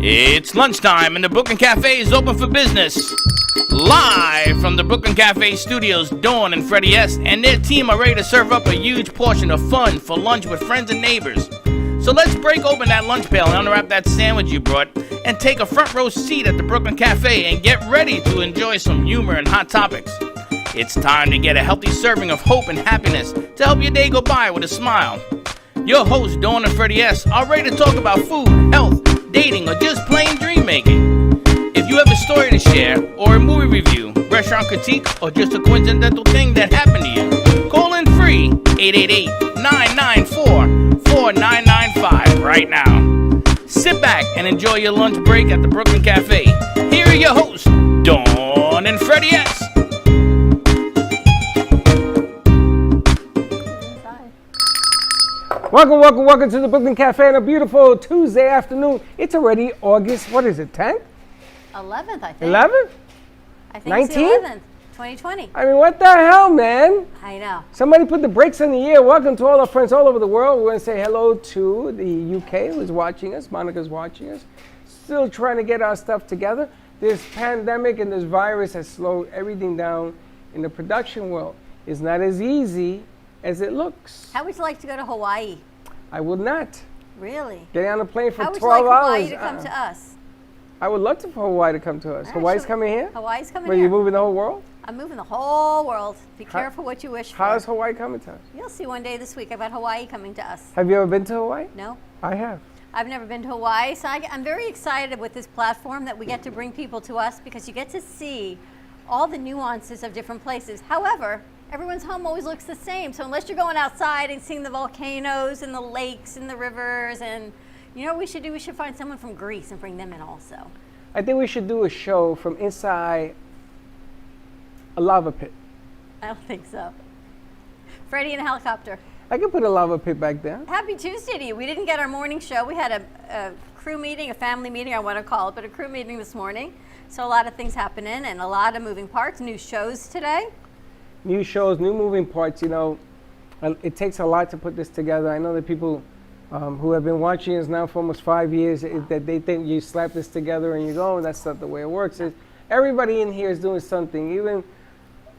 It's lunchtime and the Brooklyn Cafe is open for business. Live from the Brooklyn Cafe studios, Dawn and Freddie S. and their team are ready to serve up a huge portion of fun for lunch with friends and neighbors. So let's break open that lunch pail and unwrap that sandwich you brought and take a front row seat at the Brooklyn Cafe and get ready to enjoy some humor and hot topics. It's time to get a healthy serving of hope and happiness to help your day go by with a smile. Your hosts, Dawn and Freddie S., are ready to talk about food, health, dating, or just plain dream making. If you have a story to share, or a movie review, restaurant critique, or just a coincidental thing that happened to you, call in free 888-994-4995 right now. Sit back and enjoy your lunch break at the Brooklyn Cafe. Here are your hosts, Dawn and Freddie S. Welcome to the Brooklyn Cafe on a beautiful Tuesday afternoon. It's already August, what is it, 10th? 11th, I think. 11th? I think it's the 11th, 2020. I mean, what the hell, man? I know. Somebody put the brakes on the year. Welcome to all our friends all over the world. We're going to say hello to the UK who's watching us. Monica's watching us. Still trying to get our stuff together. This pandemic and this virus has slowed everything down in the production world. It's not as easy as it looks. How would you like to go to Hawaii? I would not. Really? Getting on a plane for 12 hours. How would you like Hawaii to come to us? I would love for Hawaii to come to us. Hawaii's coming here? Hawaii's coming here. Are you moving the whole world? I'm moving the whole world. Be careful what you wish for. How's Hawaii coming to us? You'll see one day this week. I've got Hawaii coming to us. Have you ever been to Hawaii? No. I have. I've never been to Hawaii, so I'm very excited with this platform that we get to bring people to us because you get to see all the nuances of different places. However, everyone's home always looks the same. So unless you're going outside and seeing the volcanoes and the lakes and the rivers, and you know what we should do? We should find someone from Greece and bring them in also. I think we should do a show from inside a lava pit. I don't think so. Freddie in a helicopter. I can put a lava pit back there. Happy Tuesday to you. We didn't get our morning show. We had a crew meeting, a family meeting, I want to call it, but a crew meeting this morning. So a lot of things happening and a lot of moving parts, new shows today. New shows, new moving parts, you know, it takes a lot to put this together. I know that people who have been watching us now for almost 5 years, that they think you slap this together and you go, and that's not the way it works. Everybody in here is doing something. Even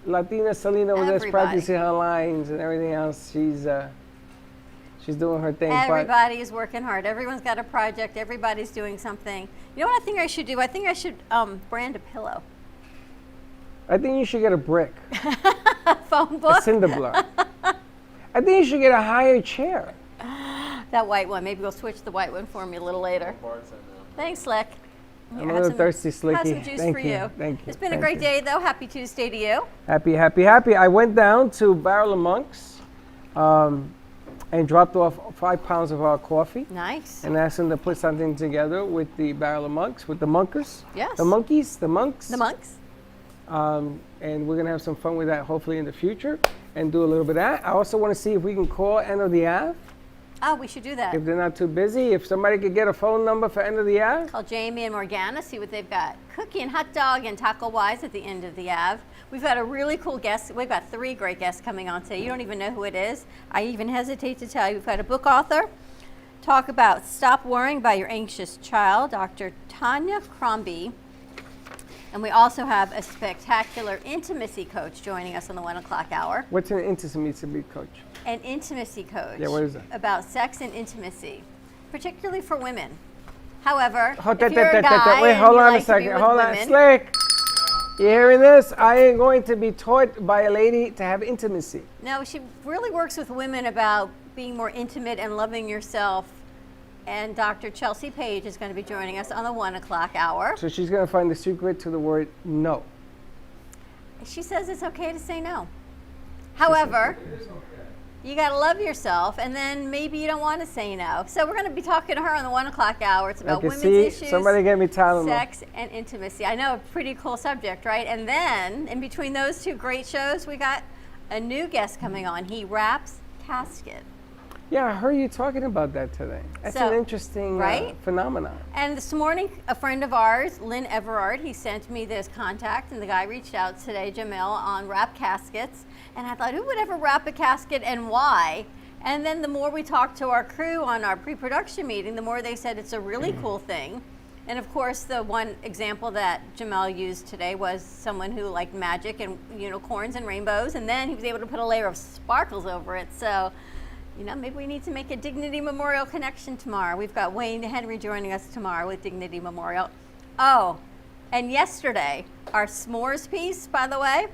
Latina Selena was just practicing her lines and everything else. She's doing her thing. Everybody is working hard. Everyone's got a project. Everybody's doing something. You know what I think I should do? I think I should brand a pillow. I think you should get a brick. A phone book? A cinder block. I think you should get a higher chair. That white one. Maybe we'll switch the white one for me a little later. Thanks, Slick. I'm a little thirsty, Slicky. Have some juice for you. Thank you. It's been a great day, though. Happy Tuesday to you. Happy. I went down to Barrel of Monks and dropped off 5 pounds of our coffee. Nice. And asked them to put something together with the Barrel of Monks, with the Monkers. Yes. The monkeys, the monks. The monks. And we're going to have some fun with that hopefully in the future and do a little bit of that. I also want to see if we can call End of the Ave. Oh, we should do that. If they're not too busy, if somebody could get a phone number for End of the Ave. Call Jamie and Morgana, see what they've got. Cookie and hot dog and taco wise at the End of the Ave. We've got a really cool guest. We've got 3 great guests coming on today. You don't even know who it is. I even hesitate to tell you. We've got a book author. Talk about Stop Worrying About Your Anxious Child, Dr. Tanya Crombie. And we also have a spectacular intimacy coach joining us on the 1 o'clock hour. What's an intimacy coach? An intimacy coach. Yeah, what is that? About sex and intimacy, particularly for women. However, if you're a guy wait, hold on a second. Hold on, women, Slick. You hearing this? I ain't going to be taught by a lady to have intimacy. No, she really works with women about being more intimate and loving yourself. And Dr. Chelsea Page is going to be joining us on the 1 o'clock hour. So she's going to find the secret to the word no. She says it's okay to say no. However, you got to love yourself, and then maybe you don't want to say no. So we're going to be talking to her on the 1 o'clock hour. It's about women's issues, somebody get me Tylenol. Sex, and intimacy. I know, a pretty cool subject, right? And then, in between those 2 great shows, we got a new guest coming on. He wraps casket. Yeah, I heard you talking about that today. That's an interesting phenomenon. And this morning, a friend of ours, Lynn Everard, he sent me this contact, and the guy reached out today, Jamil, on wrap caskets. And I thought, who would ever wrap a casket and why? And then the more we talked to our crew on our pre-production meeting, the more they said it's a really cool thing. And of course, the one example that Jamel used today was someone who liked magic and unicorns and rainbows, and then he was able to put a layer of sparkles over it. So, maybe we need to make a Dignity Memorial connection tomorrow. We've got Wayne Henry joining us tomorrow with Dignity Memorial. Oh, and yesterday, our s'mores piece, by the way,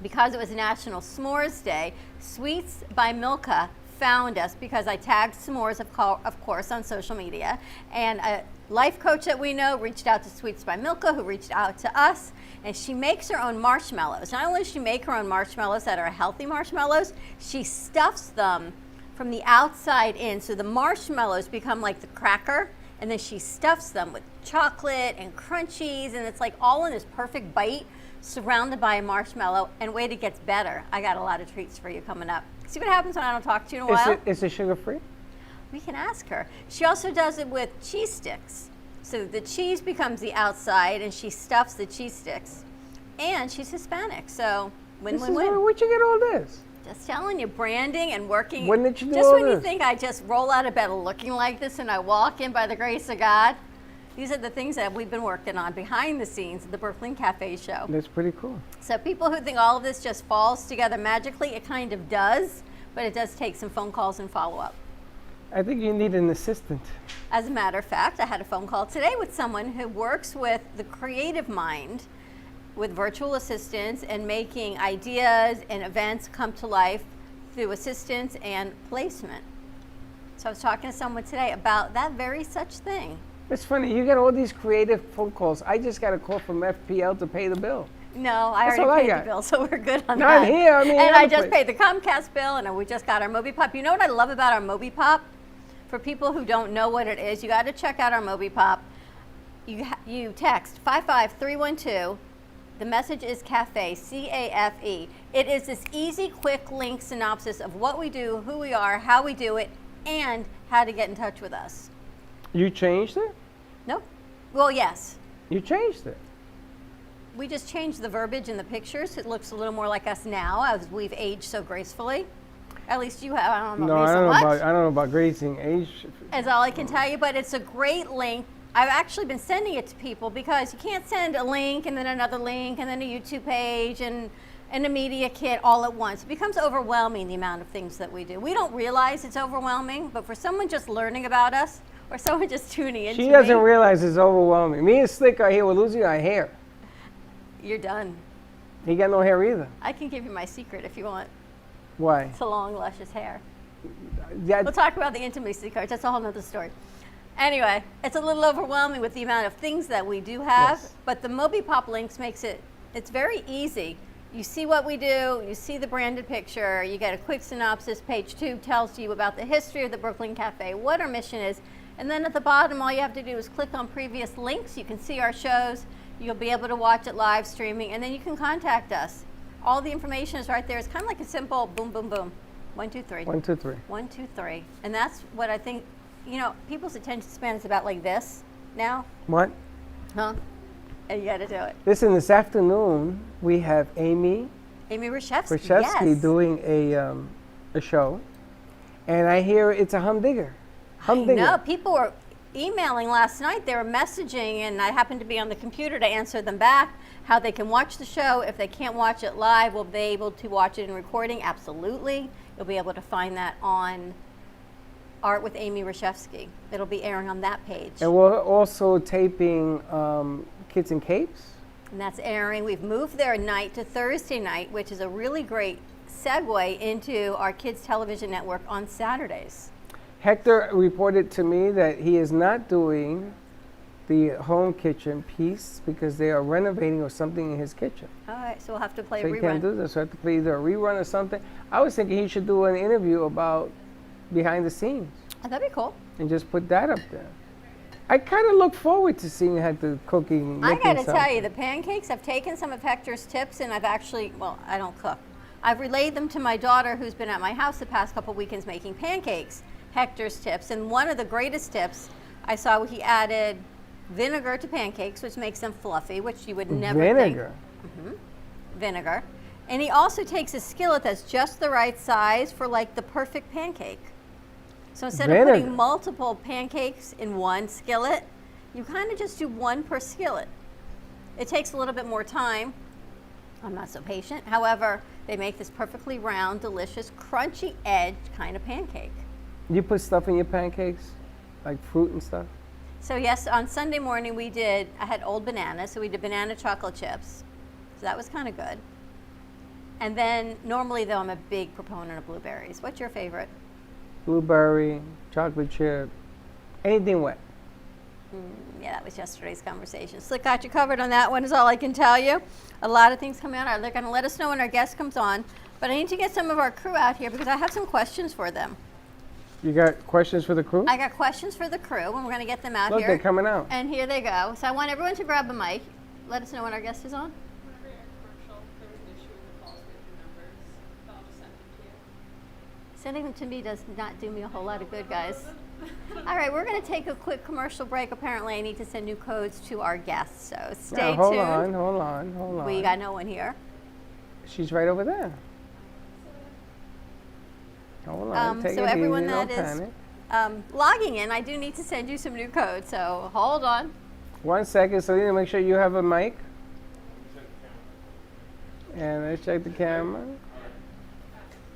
because it was National S'mores Day, Sweets by Milka found us because I tagged s'mores, of course, on social media. And a life coach that we know reached out to Sweets by Milka, who reached out to us. And she makes her own marshmallows. Not only does she make her own marshmallows that are healthy marshmallows, she stuffs them from the outside in. So the marshmallows become like the cracker. And then she stuffs them with chocolate and crunchies. And it's like all in this perfect bite, surrounded by a marshmallow. And wait, it gets better. I got a lot of treats for you coming up. See what happens when I don't talk to you in a while? Is it sugar-free? We can ask her. She also does it with cheese sticks. So the cheese becomes the outside, and she stuffs the cheese sticks. And she's Hispanic, so win-win-win. Where'd you get all this? Just telling you, branding and working. When did you do just all when you this? think I just roll out of bed looking like this and I walk in by the grace of God, these are the things that we've been working on behind the scenes at the Brooklyn Cafe Show. That's pretty cool. So people who think all of this just falls together magically, it kind of does, but it does take some phone calls and follow-up. I think you need an assistant. As a matter of fact, I had a phone call today with someone who works with the creative mind with virtual assistants and making ideas and events come to life through assistance and placement. So I was talking to someone today about that very such thing. It's funny, you get all these creative phone calls. I just got a call from FPL to pay the bill. No, I That's all I already paid got. the bill, so we're good on Not that. here, I mean, and other I just place. paid the Comcast bill, and we just got our MobiPop. You know what I love about our MobiPop? For people who don't know what it is, you got to check out our MobiPop. You text 55312. The message is CAFE, C-A-F-E. It is this easy, quick link synopsis of what we do, who we are, how we do it, and how to get in touch with us. You changed it? No? Well, yes. You changed it. We just changed the verbiage in the pictures. It looks a little more like us now as we've aged so gracefully. At least you have. I don't know No, me I so don't know much. about grazing age. Is all I can tell you, but it's a great link. I've actually been sending it to people because you can't send a link and then another link and then a YouTube page and a media kit all at once. It becomes overwhelming, the amount of things that we do. We don't realize it's overwhelming, but for someone just learning about us or someone just tuning into She doesn't me, realize it's overwhelming. Me and Slick are here. We're losing our hair. you're done. He got no hair either. I can give you my secret if you want. Why? It's a long, luscious hair. Yeah, We'll talk about the intimacy cards. That's a whole nother story. Anyway, it's a little overwhelming with the amount of things that we do have, Yes. but the MobiPop links makes it's very easy. You see what we do, you see the branded picture, you get a quick synopsis. Page 2 tells you about the history of the Brooklyn Cafe, what our mission is, and then at the bottom, all you have to do is click on previous links. You can see our shows, you'll be able to watch it live streaming, and then you can contact us. All the information is right there. It's kind of like a simple boom, boom, boom. 1, 2, 3. 1, 2, 3. 1, 2, 3. And that's what I think, people's attention span is about like this now. What? Huh? And you got to do it. Listen, this afternoon we have Amy Amy Rashevsky. Rashevsky Yes. doing a show, and I hear it's a humdinger. Humdinger. No, people were emailing last night. They were messaging, and I happened to be on the computer to answer them back. How they can watch the show. If they can't watch it live, will they be able to watch it in recording? Absolutely. You'll be able to find that on Art with Amy Rashevsky. It'll be airing on that page. And we're also taping Kids in Capes. And that's airing. We've moved their night to Thursday night, which is a really great segue into our kids' television network on Saturdays. Hector reported to me that he is not doing the home kitchen piece because they are renovating or something in his kitchen. All right, so we'll have to play So a he can't rerun. do this. So I have to play either a rerun or something. I was thinking he should do an interview about behind the scenes Oh, that'd be cool. and just put that up there. I kind of look forward to seeing Hector cooking. I making got to tell something. you, the pancakes, I've taken some of Hector's tips and I've actually, well, I don't cook. I've relayed them to my daughter who's been at my house the past couple weekends making pancakes, Hector's tips. And one of the greatest tips I saw, he added vinegar to pancakes, which makes them fluffy, which you would never Vinegar. think. Vinegar. And he also takes a skillet that's just the right size for like the perfect pancake. So instead of Vinegar. putting multiple pancakes in one skillet, you kind of just do one per skillet. It takes a little bit more time. I'm not so patient. However, they make this perfectly round, delicious, crunchy edge kind of pancake. You put stuff in your pancakes, like fruit and stuff? So yes, on Sunday morning I had old bananas, so we did banana chocolate chips. So that was kind of good. And then normally though, I'm a big proponent of blueberries. What's your favorite? Blueberry, chocolate chip, anything wet. Yeah, that was yesterday's conversation. Slick got you covered on that one is all I can tell you. A lot of things coming out. They're going to let us know when our guest comes on. But I need to get some of our crew out here because I have some questions for them. You got questions for the crew? I got questions for the crew, and we're going to get them out Look, here. they're coming out. And here they go. So I want everyone to grab a mic. Let us know when our guest is on. Whenever you're in commercial, there was an issue with the calls with your numbers. So I'll just send them to you. Sending them to me does not do me a whole lot of good, guys. All right, we're going to take a quick commercial break. Apparently, I need to send new codes to our guests, so stay Hold tuned. hold on. We got no one here. She's right over there. Hold on, take So it everyone easy, that don't is panic. logging in, I do need to send you some new codes, so hold on. 1 second, Selena, make sure you have a mic. And let's check the camera.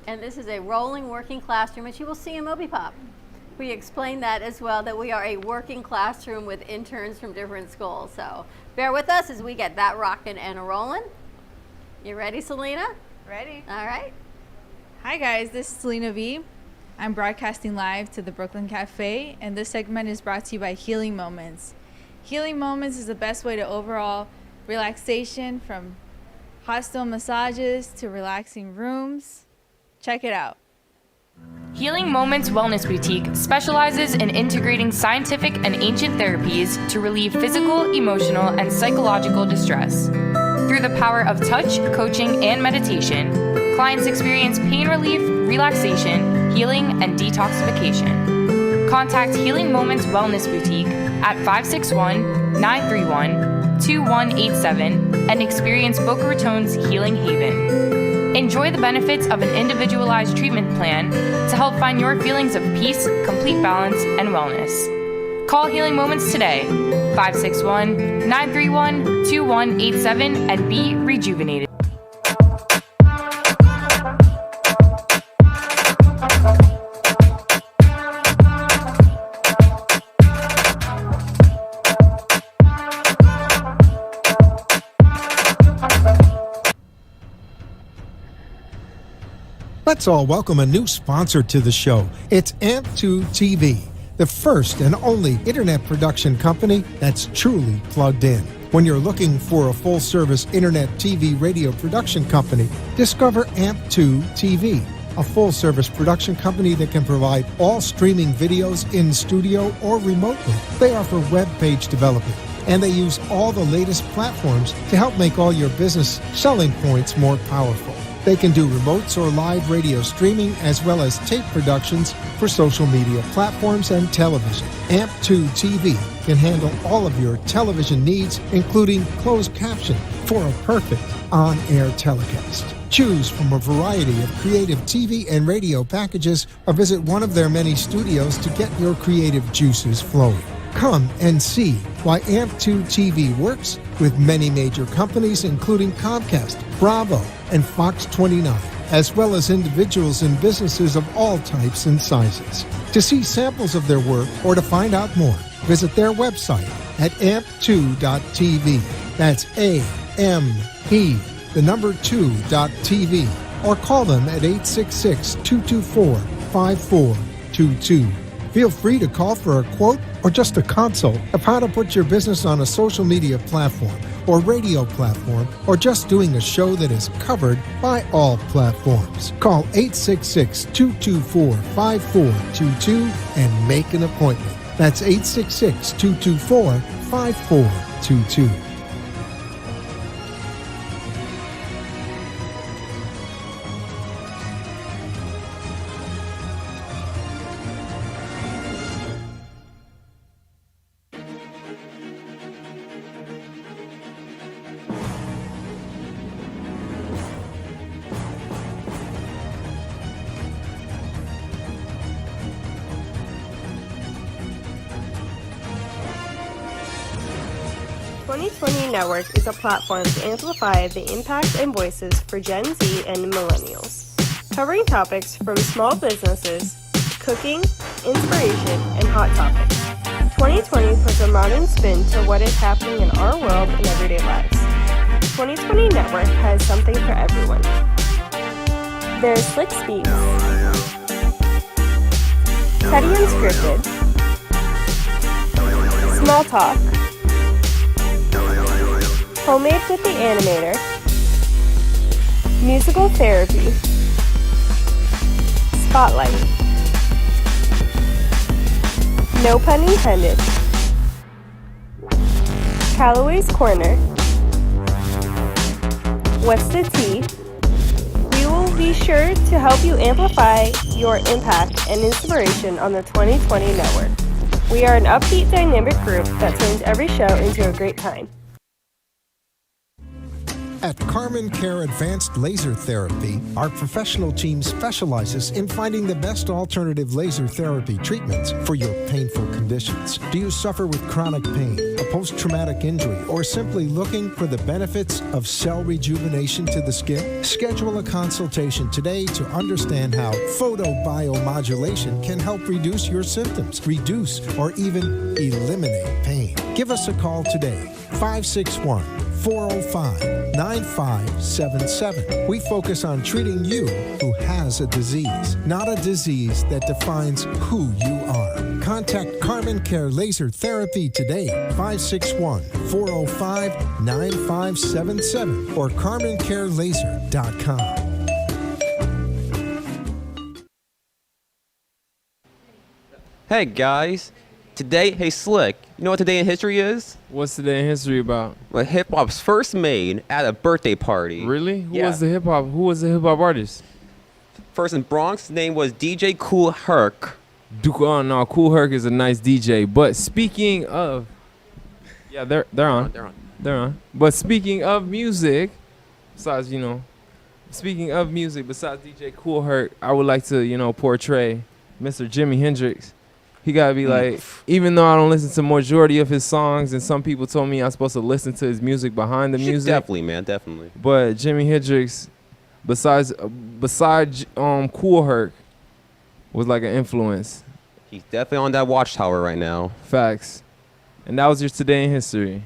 And this is a rolling working classroom, which you will see in MobiPop. We explained that as well, that we are a working classroom with interns from different schools. So bear with us as we get that rocking and rolling. You ready, Selena? Ready? All right. Hi guys, this is Selena V. I'm broadcasting live to the Brooklyn Cafe, and this segment is brought to you by Healing Moments. Healing Moments is the best way to overall relaxation, from hot stone massages to relaxing rooms. Check it out. Healing Moments Wellness Boutique specializes in integrating scientific and ancient therapies to relieve physical, emotional, and psychological distress. Through the power of touch, coaching, and meditation, clients experience pain relief, relaxation, healing, and detoxification. Contact Healing Moments Wellness Boutique at 561-931-2187 and experience Boca Raton's Healing Haven. Enjoy the benefits of an individualized treatment plan to help find your feelings of peace, complete balance, and wellness. Call Healing Moments today, 561-931-2187, and be rejuvenated. Let's all welcome a new sponsor to the show. It's AMP2 TV, the first and only internet production company that's truly plugged in. When you're looking for a full-service internet TV radio production company, discover AMP2 TV, a full-service production company that can provide all streaming videos in studio or remotely. They offer web page development, and they use all the latest platforms to help make all your business selling points more powerful. They can do remotes or live radio streaming, as well as tape productions for social media platforms and television. AMP2 TV can handle all of your television needs, including closed caption for a perfect on-air telecast. Choose from a variety of creative TV and radio packages, or visit one of their many studios to get your creative juices flowing. Come and see why AMP2 TV works with many major companies, including Comcast, Bravo, and Fox 29, as well as individuals and businesses of all types and sizes. To see samples of their work or to find out more, visit their website at amp2.tv. That's A-M-P, the number 2.tv, or call them at 866-224-5422. Feel free to call for a quote or just a consult of how to put your business on a social media platform or radio platform, or just doing a show that is covered by all platforms. Call 866-224-5422 and make an appointment. That's 866-224-5422. 2020 Network is a platform to amplify the impact and voices for Gen Z and millennials, covering topics from small businesses, cooking, inspiration, and hot topics. 2020 puts a modern spin to what is happening in our world and everyday lives. 2020 Network has something for everyone. There's Slick Speaks, Petty Unscripted, Small Talk, Homemade with the Animator, Musical Therapy, Spotlight, No Pun Intended, Callaway's Corner, What's the Tea? We will be sure to help you amplify your impact and inspiration on the 2020 Network. We are an upbeat, dynamic group that turns every show into a great time. At Carmen Care Advanced Laser Therapy, our professional team specializes in finding the best alternative laser therapy treatments for your painful conditions. Do you suffer with chronic pain, a post-traumatic injury, or simply looking for the benefits of cell rejuvenation to the skin? Schedule a consultation today to understand how photobiomodulation can help reduce your symptoms, reduce or even eliminate pain. Give us a call today, 561-405-9577. We focus on treating you who has a disease, not a disease that defines who you are. Contact Carmen Care Laser Therapy today, 561-405-9577 or carmencarelaser.com. Hey guys, today, hey Slick, you know what today in history is? What's today in history about? Well, hip hop's first made at a birthday party. Really? Who Yeah. was the hip hop artist? First in Bronx, his name was DJ Kool Herc. Oh no, Kool Herc is a nice DJ. But speaking of, yeah, they're on. They're on. But speaking of music, besides DJ Kool Herc, I would like to portray Mr. Jimi Hendrix. He gotta be like, even though I don't listen to majority of his songs, and some people told me I'm supposed to listen to his music behind the music. Definitely, man, definitely. But Jimi Hendrix, besides Kool Herc, was like an influence. He's definitely on that watchtower right now. Facts. And that was your Today in History.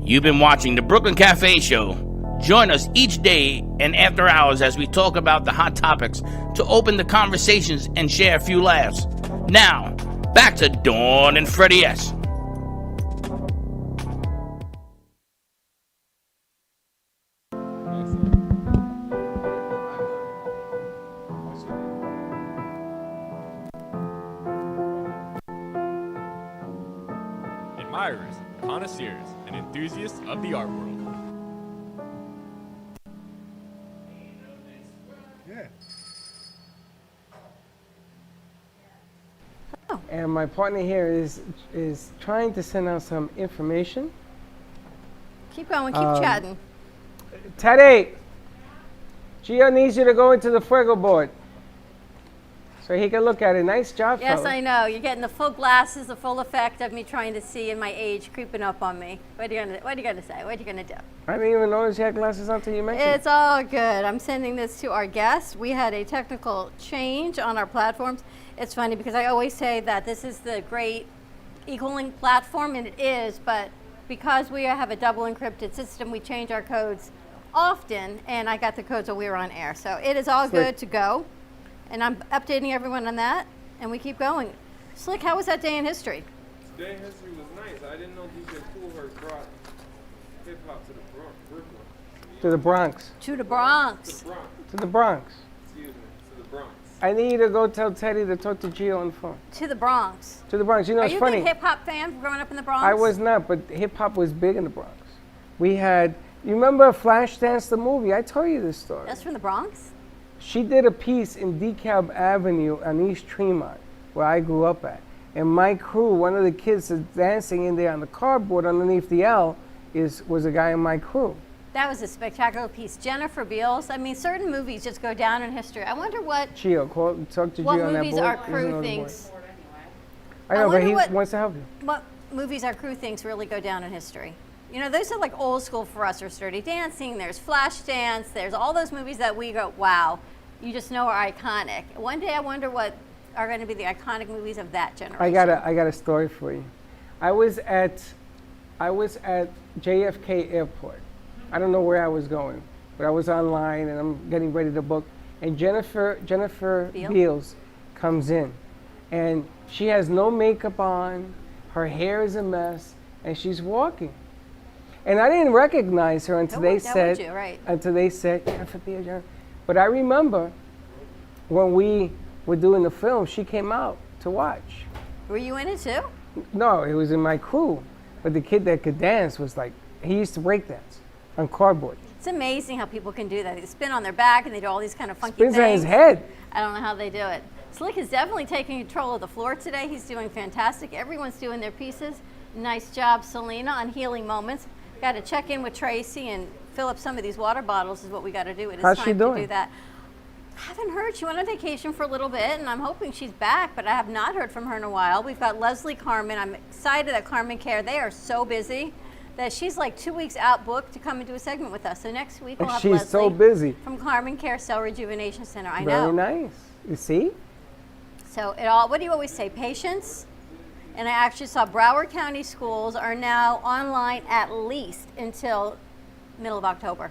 You've been watching the Brooklyn Cafe Show. Join us each day and after hours as we talk about the hot topics to open the conversations and share a few laughs. Now, back to Dawn and Freddie S. Admirers, connoisseurs, and enthusiasts of the art world. And my partner here is trying to send out some information. Keep going, keep chatting. Teddy, Gio needs you to go into the Fuego board so he can look at it. Nice job, Yes, fella. I know. You're getting the full glasses, the full effect of me trying to see and my age creeping up on me. What are you gonna say? What are you gonna do? I didn't even notice you had glasses on until you mentioned It's all good. I'm sending this to our guest. We had a technical change on our platforms. It's funny because I always say that this is the great equaling platform, and it is, but because we have a double encrypted system, we change our codes often, and I got the codes while we were on air. So it is all Slick. good to go, and I'm updating everyone on that, and we keep going. Slick, how was that day in history? Today in history was nice. I didn't know DJ Kool Herc brought hip hop to the Brooklyn. To the Bronx. To the Bronx. To the Bronx. Excuse me, to the Bronx. I need you to go tell Teddy to talk to Gio on the phone. To the Bronx. To the Bronx. You know, Are it's you funny. a big hip hop fan growing up in the Bronx? I was not, but hip hop was big in the Bronx. We had, you remember Flashdance the movie? I told you this story. That's from the Bronx? She did a piece in DeKalb Avenue on East Tremont, where I grew up at. And my crew, one of the kids that's dancing in there on the cardboard underneath the L, was a guy in my crew. That was a spectacular piece. Jennifer Beals. I mean, certain movies just go down in history. I wonder what Gio, talk to what Gio on that movies board. our He's crew on the thinks. board. I know, but wonder he what- wants to help you. What movies our crew thinks really go down in history. You know, those are like old school for us. There's Dirty Dancing, there's Flashdance, there's all those movies that we go, wow, you just know are iconic. One day I wonder what are going to be the iconic movies of that generation. I got a story for you. I was at JFK Airport. I don't know where I was going, but I was online and I'm getting ready to book. And Jennifer Beals comes in, and she has no makeup on, her hair is a mess, and she's walking. And I didn't recognize her until they said, Jennifer Beals, Jennifer. But I remember when we were doing the film, she came out to watch. Were you in it too? No, it was in my crew. But the kid that could dance was like, he used to break dance on cardboard. It's amazing how people can do that. They spin on their back and they do all these kind of funky Spins things. on his head. I don't know how they do it. Slick is definitely taking control of the floor today. He's doing fantastic. Everyone's doing their pieces. Nice job, Selena, on Healing Moments. Got to check in with Tracy and fill up some of these water bottles is what we got to do. It is How's time she to doing? do that. Haven't heard. She went on vacation for a little bit, and I'm hoping she's back, but I have not heard from her in a while. We've got Leslie Carmen. I'm excited that Carmen Care, they are so busy that she's like 2 weeks out booked to come and do a segment with us. So next week we'll have She's Leslie so busy. from Carmen Care Cell Rejuvenation Center. I Very know. nice. You see? So it all, what do you always say? Patience. And I actually saw Broward County schools are now online at least until middle of October.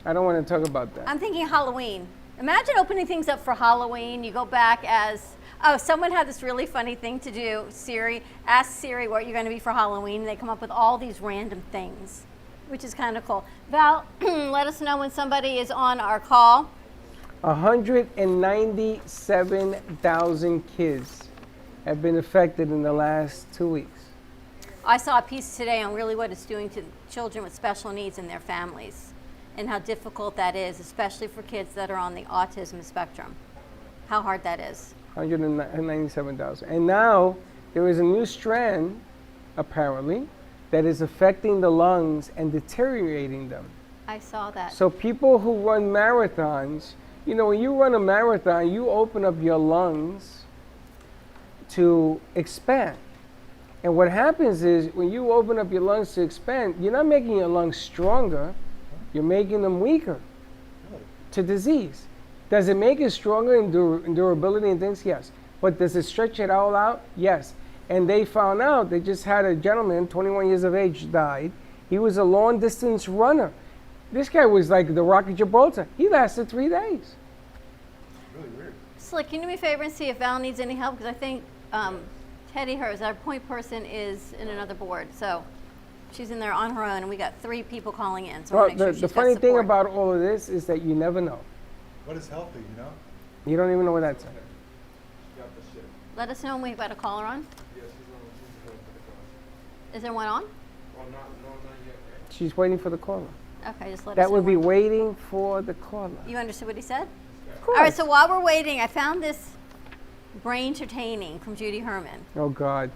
I don't want to talk about that. I'm thinking Halloween. Imagine opening things up for Halloween. You go back as, oh, someone had this really funny thing to do. Siri, ask Siri what you're going to be for Halloween. And they come up with all these random things, which is kind of cool. Val, let us know when somebody is on our call. 197,000 kids have been affected in the last 2 weeks. I saw a piece today on really what it's doing to children with special needs and their families and how difficult that is, especially for kids that are on the autism spectrum. How hard that is. 197,000. And now there is a new strand, apparently, that is affecting the lungs and deteriorating them. I saw that. So people who run marathons, you know, when you run a marathon, you open up your lungs to expand. And what happens is when you open up your lungs to expand, you're not making your lungs stronger, you're making them weaker to disease. Does it make it stronger in durability and things? Yes. But does it stretch it all out? Yes. And they found out, they just had a gentleman, 21 years of age, died. He was a long distance runner. This guy was like the Rock of Gibraltar. He lasted 3 days. Really weird. Slick, can you do me a favor and see if Val needs any help? Because I think Teddy Hers, our point person, is in another board. So she's in there on her own, and we got 3 people calling in. So I Well, wanna make sure the she's got funny thing support. about all of this is that you never know. What is healthy, you know? You don't even know what that's at. Let us know when we've got a caller on. Is there one on? She's waiting for the caller. Okay, just let us That know. would be when- waiting for the caller. You understood what he said? Of All right, course. so while we're waiting, I found this brain entertaining from Judy Herman. Oh, God.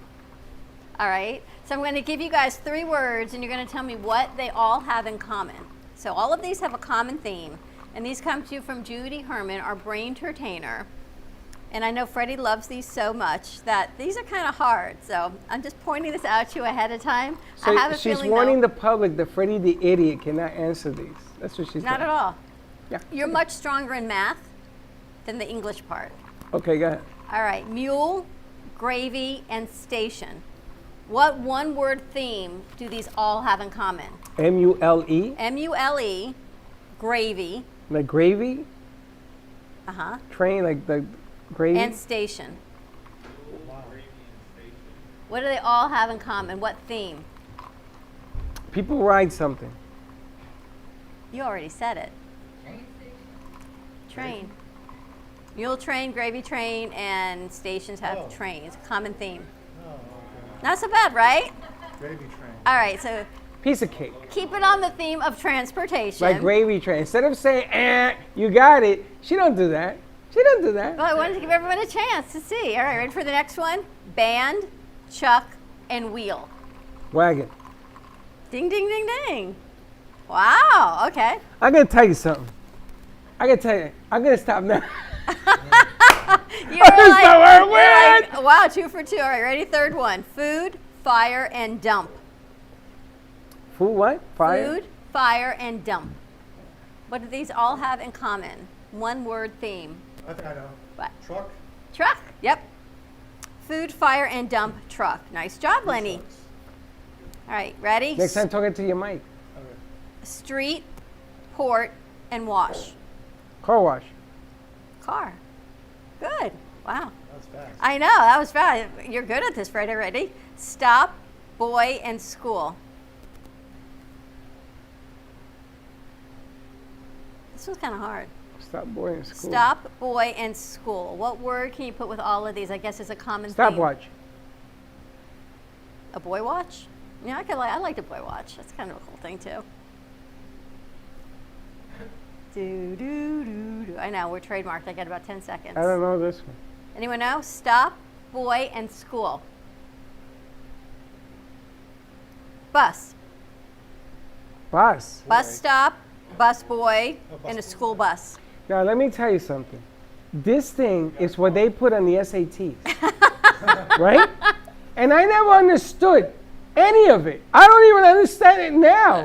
All right, so I'm going to give you guys 3 words, and you're going to tell me what they all have in common. So all of these have a common theme, and these come to you from Judy Herman, our brain entertainer. And I know Freddie loves these so much that these are kind of hard. So I'm just pointing this out to you ahead of time. So I have a she's feeling warning though, the public that Freddie the idiot cannot answer these. That's what she's not doing. at all. Yeah. You're much stronger in math than the English part. Okay, go ahead. All right, mule, gravy, and station. What one-word theme do these all have in common? M-U-L-E, M-U-L-E, gravy, like gravy, uh-huh, train, like the gravy. and station. What do they all have in common? What theme? People ride something. You already said it. Train. Mule train, gravy train, and stations have trains. Common theme. Not so bad, right? Gravy train. All right, so Piece of cake. keep it on the theme of transportation. Like gravy train. Instead of saying, you got it, she don't do that. She don't do that. Well, I wanted to give everyone a chance to see. All right, ready for the next one? Band, chuck, and wheel. Wagon. Ding, ding, ding, ding. Wow. Okay. I'm gonna tell you something. I gotta tell you. I'm gonna stop now. You're like, wow, 2 for 2. All right, ready? Third one. Food, fire, and dump. Food what? Fire? Food, fire, and dump. What do these all have in common? One word theme. I think I know. What? Truck. Truck. Yep. Food, fire, and dump truck. Nice job, Lenny. All right, ready? Next time, talk into your mic. Street, port, and wash. Car wash. Car. Good. Wow. That was fast. I know, that was fast. You're good at this, Freddie. Ready? Stop, boy, and school. This was kind of hard. Stop boy in school. Stop, boy, and school. What word can you put with all of these? I guess is a common theme. Stopwatch. A boy watch? Yeah, I like a boy watch. That's kind of a cool thing too. Do, do, do, do. I know, we're trademarked. I got about 10 seconds. I don't know this one. Anyone know? Stop, boy, and school. Bus. Bus. Bus stop, bus boy, and a school bus. Now, let me tell you something. This thing is what they put on the SATs. Right? And I never understood any of it. I don't even understand it now.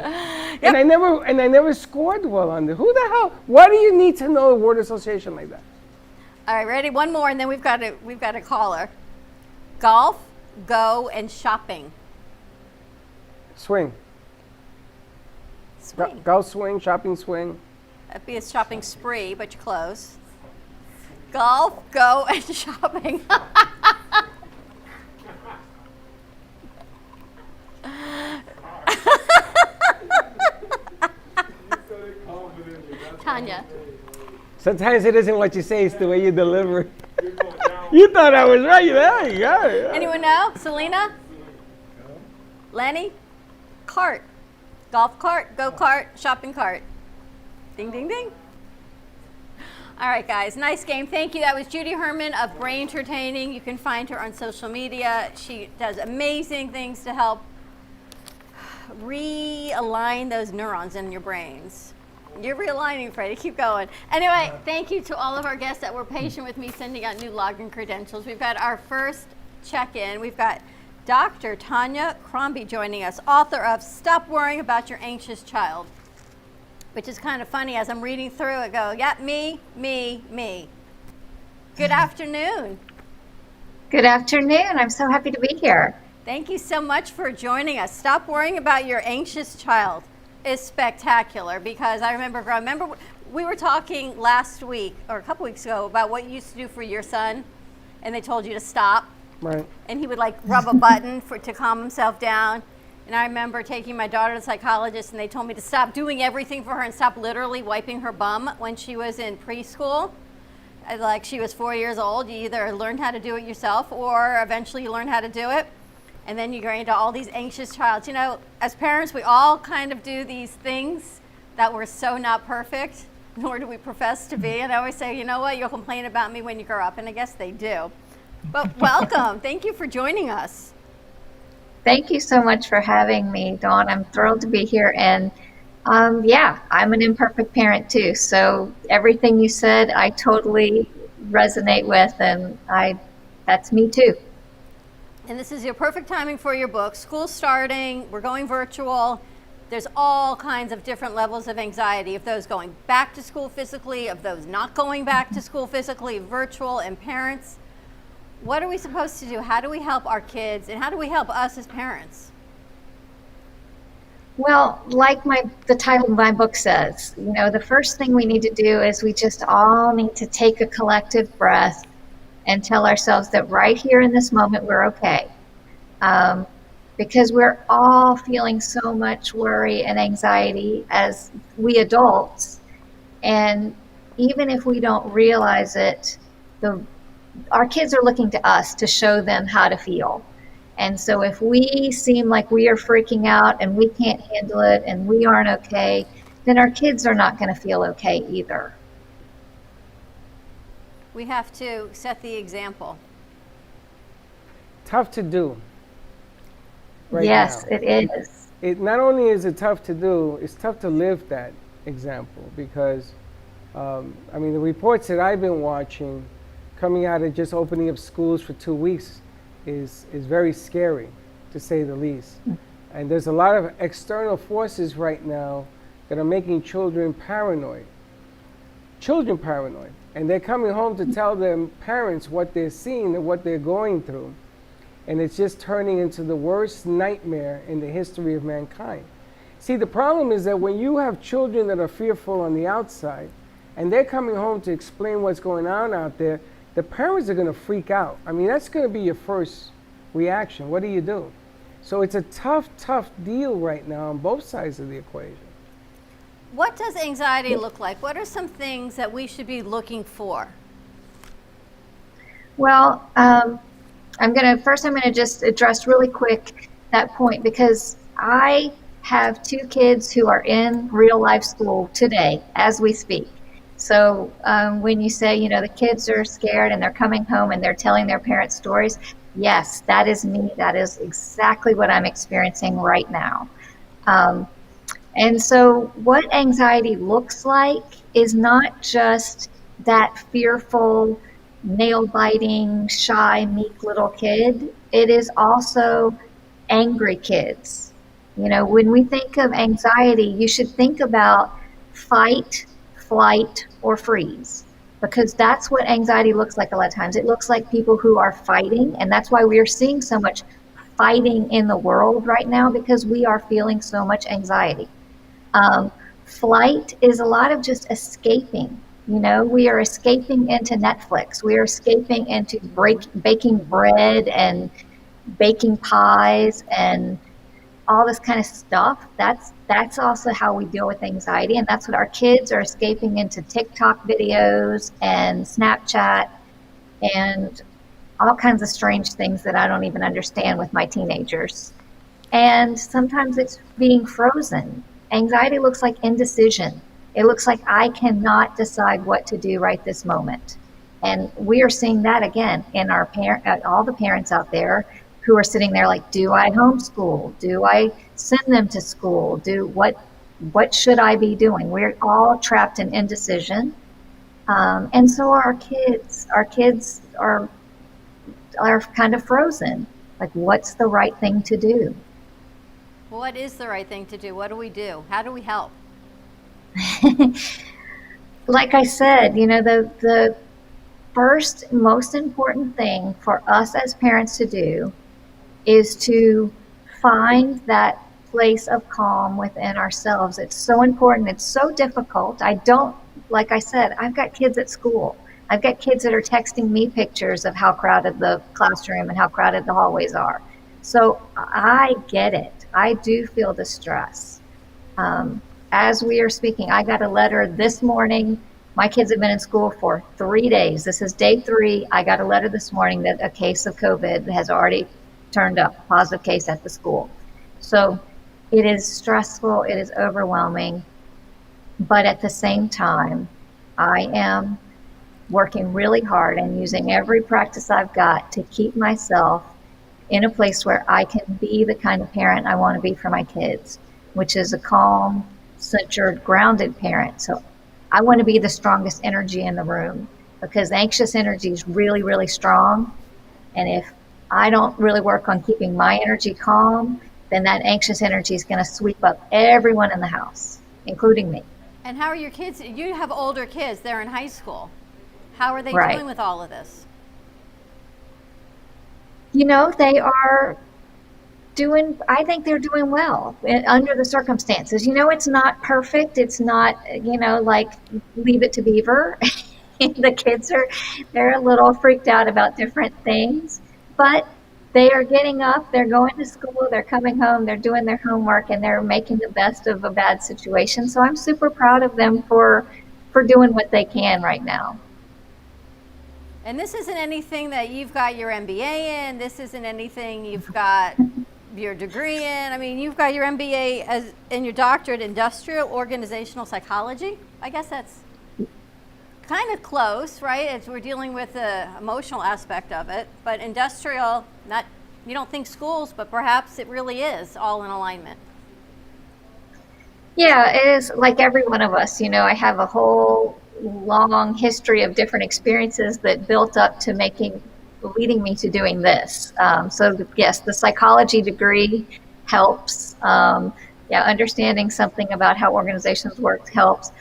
Yep. And I never scored well on it. Who the hell? Why do you need to know a word association like that? All right, ready? One more, and then we've got a caller. Golf, go, and shopping. Swing. Swing. Golf swing, shopping swing. That'd be a shopping spree, but you're close. Golf, go, and shopping. Tanya. Sometimes it isn't what you say, it's the way you deliver it. You thought I was right. Yeah, yeah. Anyone know? Selena? Lenny? Cart. Golf cart, go kart, shopping cart. Ding, ding, ding. All right, guys, nice game. Thank you. That was Judy Herman of Brain Entertaining. You can find her on social media. She does amazing things to help realign those neurons in your brains. You're realigning, Freddie. Keep going. Anyway, thank you to all of our guests that were patient with me sending out new login credentials. We've got our first check-in. We've got Dr. Tanya Crombie joining us, author of Stop Worrying About Your Anxious Child, which is kind of funny. As I'm reading through it, go, yeah, me. Good afternoon. Good afternoon. I'm so happy to be here. Thank you so much for joining us. Stop Worrying About Your Anxious Child is spectacular, because I remember we were talking last week or a couple weeks ago about what you used to do for your son, and they told you to stop. Right. And he would like rub a button to calm himself down. And I remember taking my daughter to the psychologist, and they told me to stop doing everything for her and stop literally wiping her bum when she was in preschool. Like she was 4 years old. You either learned how to do it yourself, or eventually you learn how to do it. And then you go into all these anxious childs. You know, as parents, we all kind of do these things that we're so not perfect, nor do we profess to be. And I always say, you know what, you'll complain about me when you grow up. And I guess they do. But welcome. Thank you for joining us. Thank you so much for having me, Dawn. I'm thrilled to be here. And yeah, I'm an imperfect parent too. So everything you said, I totally resonate with. And that's me too. And this is your perfect timing for your book. School's starting, we're going virtual. There's all kinds of different levels of anxiety, of those going back to school physically, of those not going back to school physically, virtual, and parents. What are we supposed to do? How do we help our kids, and how do we help us as parents? Well, like the title of my book says, you know, the first thing we need to do is we just all need to take a collective breath and tell ourselves that right here in this moment, we're okay. Because we're all feeling so much worry and anxiety as we adults. And even if we don't realize it, our kids are looking to us to show them how to feel. And so if we seem like we are freaking out and we can't handle it and we aren't okay, then our kids are not going to feel okay either. We have to set the example. Tough to do. Yes, now. it is. it not only is it tough to do, it's tough to live that example because, I mean, the reports that I've been watching coming out of just opening up schools for 2 weeks is very scary, to say the least. And there's a lot of external forces right now that are making children paranoid. Children paranoid. And they're coming home to tell their parents what they're seeing and what they're going through. And it's just turning into the worst nightmare in the history of mankind. See, the problem is that when you have children that are fearful on the outside, and they're coming home to explain what's going on out there, the parents are going to freak out. I mean, that's going to be your first reaction. What do you do? So it's a tough, tough deal right now on both sides of the equation. What does anxiety look like? What are some things that we should be looking for? Well, I'm gonna just address really quick that point because I have 2 kids who are in real life school today as we speak. So when you say, you know, the kids are scared and they're coming home and they're telling their parents stories, yes, that is me. That is exactly what I'm experiencing right now. And so what anxiety looks like is not just that fearful, nail-biting, shy, meek little kid. It is also angry kids. You know, when we think of anxiety, you should think about fight, flight, or freeze, because that's what anxiety looks like a lot of times. It looks like people who are fighting, and that's why we are seeing so much fighting in the world right now, because we are feeling so much anxiety. Flight is a lot of just escaping. You know, we are escaping into Netflix. We are escaping into baking bread and baking pies and all this kind of stuff. That's also how we deal with anxiety, and that's what our kids are escaping into TikTok videos and Snapchat and all kinds of strange things that I don't even understand with my teenagers. And sometimes it's being frozen. Anxiety looks like indecision. It looks like I cannot decide what to do right this moment. And we are seeing that again in our all the parents out there who are sitting there like, do I homeschool? Do I send them to school? What should I be doing? We're all trapped in indecision. And so are our kids. Our kids are kind of frozen. Like, what's the right thing to do? What is the right thing to do? What do we do? How do we help? Like I said, you know, the first most important thing for us as parents to do is to find that place of calm within ourselves. It's so important. It's so difficult. Like I said, I've got kids at school. I've got kids that are texting me pictures of how crowded the classroom and how crowded the hallways are. So I get it. I do feel the stress. As we are speaking, I got a letter this morning. My kids have been in school for 3 days. This is day 3. I got a letter this morning that a case of COVID has already turned up, a positive case at the school. So it is stressful, it is overwhelming, but at the same time, I am working really hard and using every practice I've got to keep myself in a place where I can be the kind of parent I want to be for my kids, which is a calm, centered, grounded parent. So I want to be the strongest energy in the room, because anxious energy is really, really strong. And if I don't really work on keeping my energy calm, then that anxious energy is going to sweep up everyone in the house, including me. And how are your kids? You have older kids. They're in high school. How are they Right. doing with all of this? You know, they are doing, I think they're doing well under the circumstances. You know, it's not perfect. It's not, you know, like Leave It to Beaver. The kids they're a little freaked out about different things, but they are getting up, they're going to school, they're coming home, they're doing their homework, and they're making the best of a bad situation. So I'm super proud of them for doing what they can right now. And this isn't anything that you've got your MBA in. This isn't anything you've got your degree in. I mean, you've got your MBA and your doctorate in industrial organizational psychology. I guess that's kind of close, right? As we're dealing with the emotional aspect of it. But industrial, you don't think schools, but perhaps it really is all in alignment. Yeah, it is like every one of us. I have a whole long history of different experiences that built up to leading me to doing this. Yes, the psychology degree helps. Understanding something about how organizations work helps.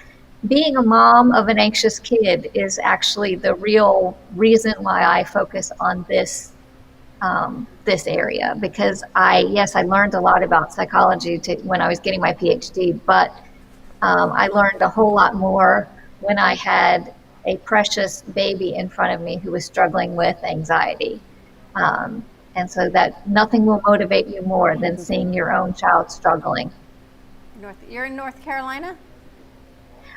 Being a mom of an anxious kid is actually the real reason why I focus on this area, because I learned a lot about psychology when I was getting my PhD, but I learned a whole lot more when I had a precious baby in front of me who was struggling with anxiety. And so that nothing will motivate you more than seeing your own child struggling. You're in North Carolina?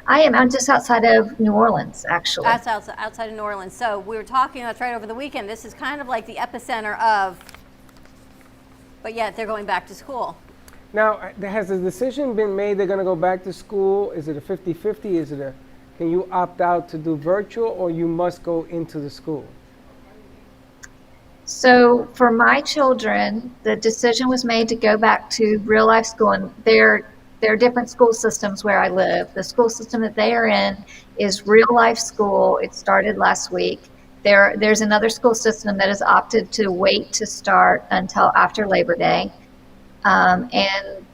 I'm just outside of New Orleans, actually. That's outside of New Orleans. So we were talking, that's right over the weekend. This is kind of like the epicenter of, but yet they're going back to school. Now, has the decision been made they're going to go back to school? Is it a 50-50? Can you opt out to do virtual, or you must go into the school? So for my children, the decision was made to go back to real life school, and there are different school systems where I live. The school system that they are in is real life school. It started last week. There's another school system that has opted to wait to start until after Labor Day. And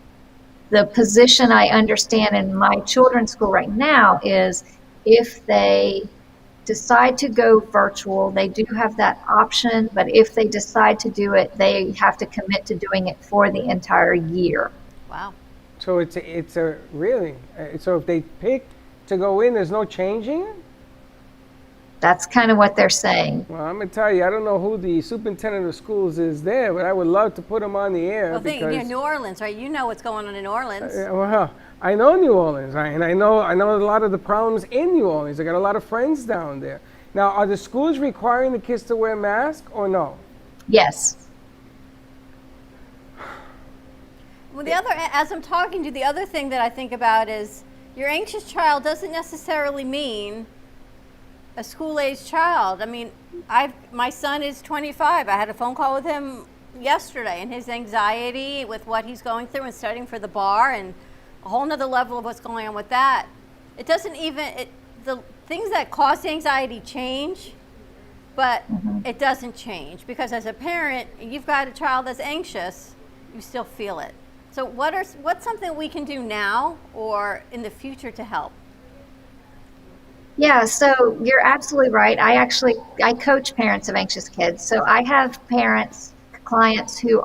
the position I understand in my children's school right now is if they decide to go virtual, they do have that option, but if they decide to do it, they have to commit to doing it for the entire year. Wow. So it's a really, so if they pick to go in, there's no changing it? That's kind of what they're saying. Well, I'm going to tell you, I don't know who the superintendent of schools is there, but I would love to put him on the air. Well, New Orleans, right? You know what's going on in New Orleans. Well, I know New Orleans, and I know a lot of the problems in New Orleans. I got a lot of friends down there. Now, are the schools requiring the kids to wear masks or no? Yes. Well, as I'm talking to you, the other thing that I think about is your anxious child doesn't necessarily mean a school-age child. I mean, my son is 25. I had a phone call with him yesterday, and his anxiety with what he's going through and studying for the bar, and a whole nother level of what's going on with that. It doesn't even, the things that cause anxiety change, but it doesn't change, because as a parent, you've got a child that's anxious, you still feel it. So what's something we can do now or in the future to help? Yeah, so you're absolutely right. I coach parents of anxious kids. So I have clients who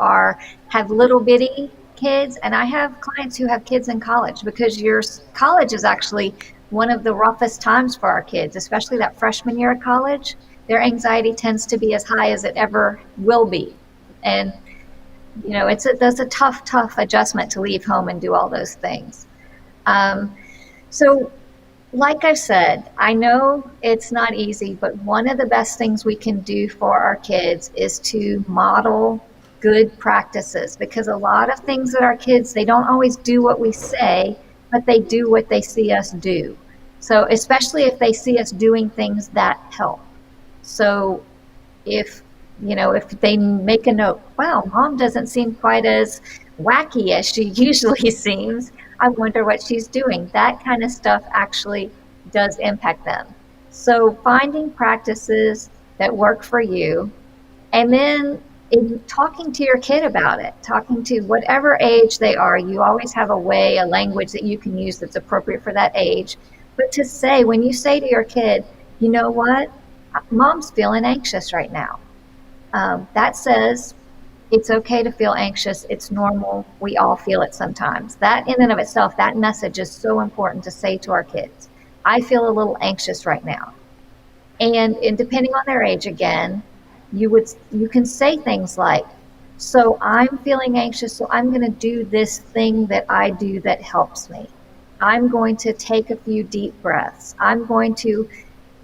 have little bitty kids, and I have clients who have kids in college, because your college is actually one of the roughest times for our kids, especially that freshman year of college. Their anxiety tends to be as high as it ever will be. And that's a tough adjustment to leave home and do all those things. So like I've said, I know it's not easy, but one of the best things we can do for our kids is to model good practices, because a lot of things that our kids, they don't always do what we say, but they do what they see us do. So especially if they see us doing things that help. So if they make a note, wow, mom doesn't seem quite as wacky as she usually seems, I wonder what she's doing. That kind of stuff actually does impact them. So finding practices that work for you, and then talking to your kid about it, talking to whatever age they are, you always have a language that you can use that's appropriate for that age. But to say, when you say to your kid, you know what, mom's feeling anxious right now. That says it's okay to feel anxious. It's normal. We all feel it sometimes. That in and of itself, that message is so important to say to our kids. I feel a little anxious right now. And depending on their age again, you can say things like, so I'm feeling anxious, so I'm going to do this thing that I do that helps me. I'm going to take a few deep breaths. I'm going to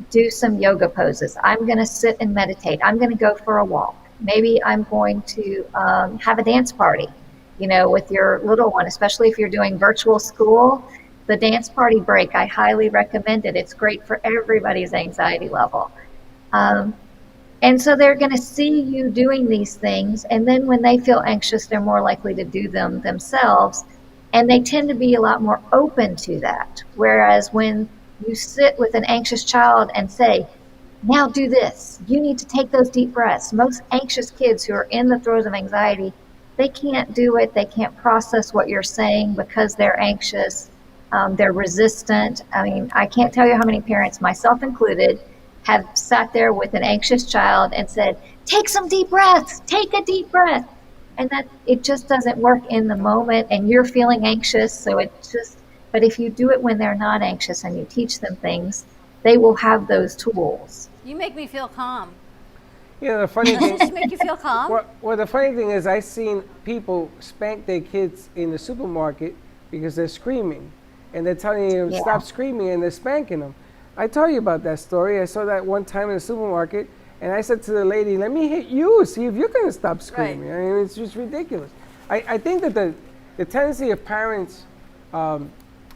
do some yoga poses. I'm going to sit and meditate. I'm going to go for a walk. Maybe I'm going to have a dance party, with your little one, especially if you're doing virtual school. The dance party break, I highly recommend it. It's great for everybody's anxiety level. And so they're going to see you doing these things. And then when they feel anxious, they're more likely to do them themselves. And they tend to be a lot more open to that. Whereas when you sit with an anxious child and say, now do this, you need to take those deep breaths. Most anxious kids who are in the throes of anxiety, they can't do it. They can't process what you're saying because they're anxious. They're resistant. I mean, I can't tell you how many parents, myself included, have sat there with an anxious child and said, take some deep breaths, take a deep breath. And that it just doesn't work in the moment, and you're feeling anxious. So it's just, but if you do it when they're not anxious and you teach them things, they will have those tools. You make me feel calm. You know, the funny thing. Does it make you feel calm? Well, the funny thing is, I've seen people spank their kids in the supermarket because they're screaming, and they're telling them Yeah. stop screaming, and they're spanking them. I told you about that story. I saw that one time in the supermarket, and I said to the lady, "Let me hit you, see if you're going to stop screaming." I mean, it's just ridiculous. I think that the tendency of parents,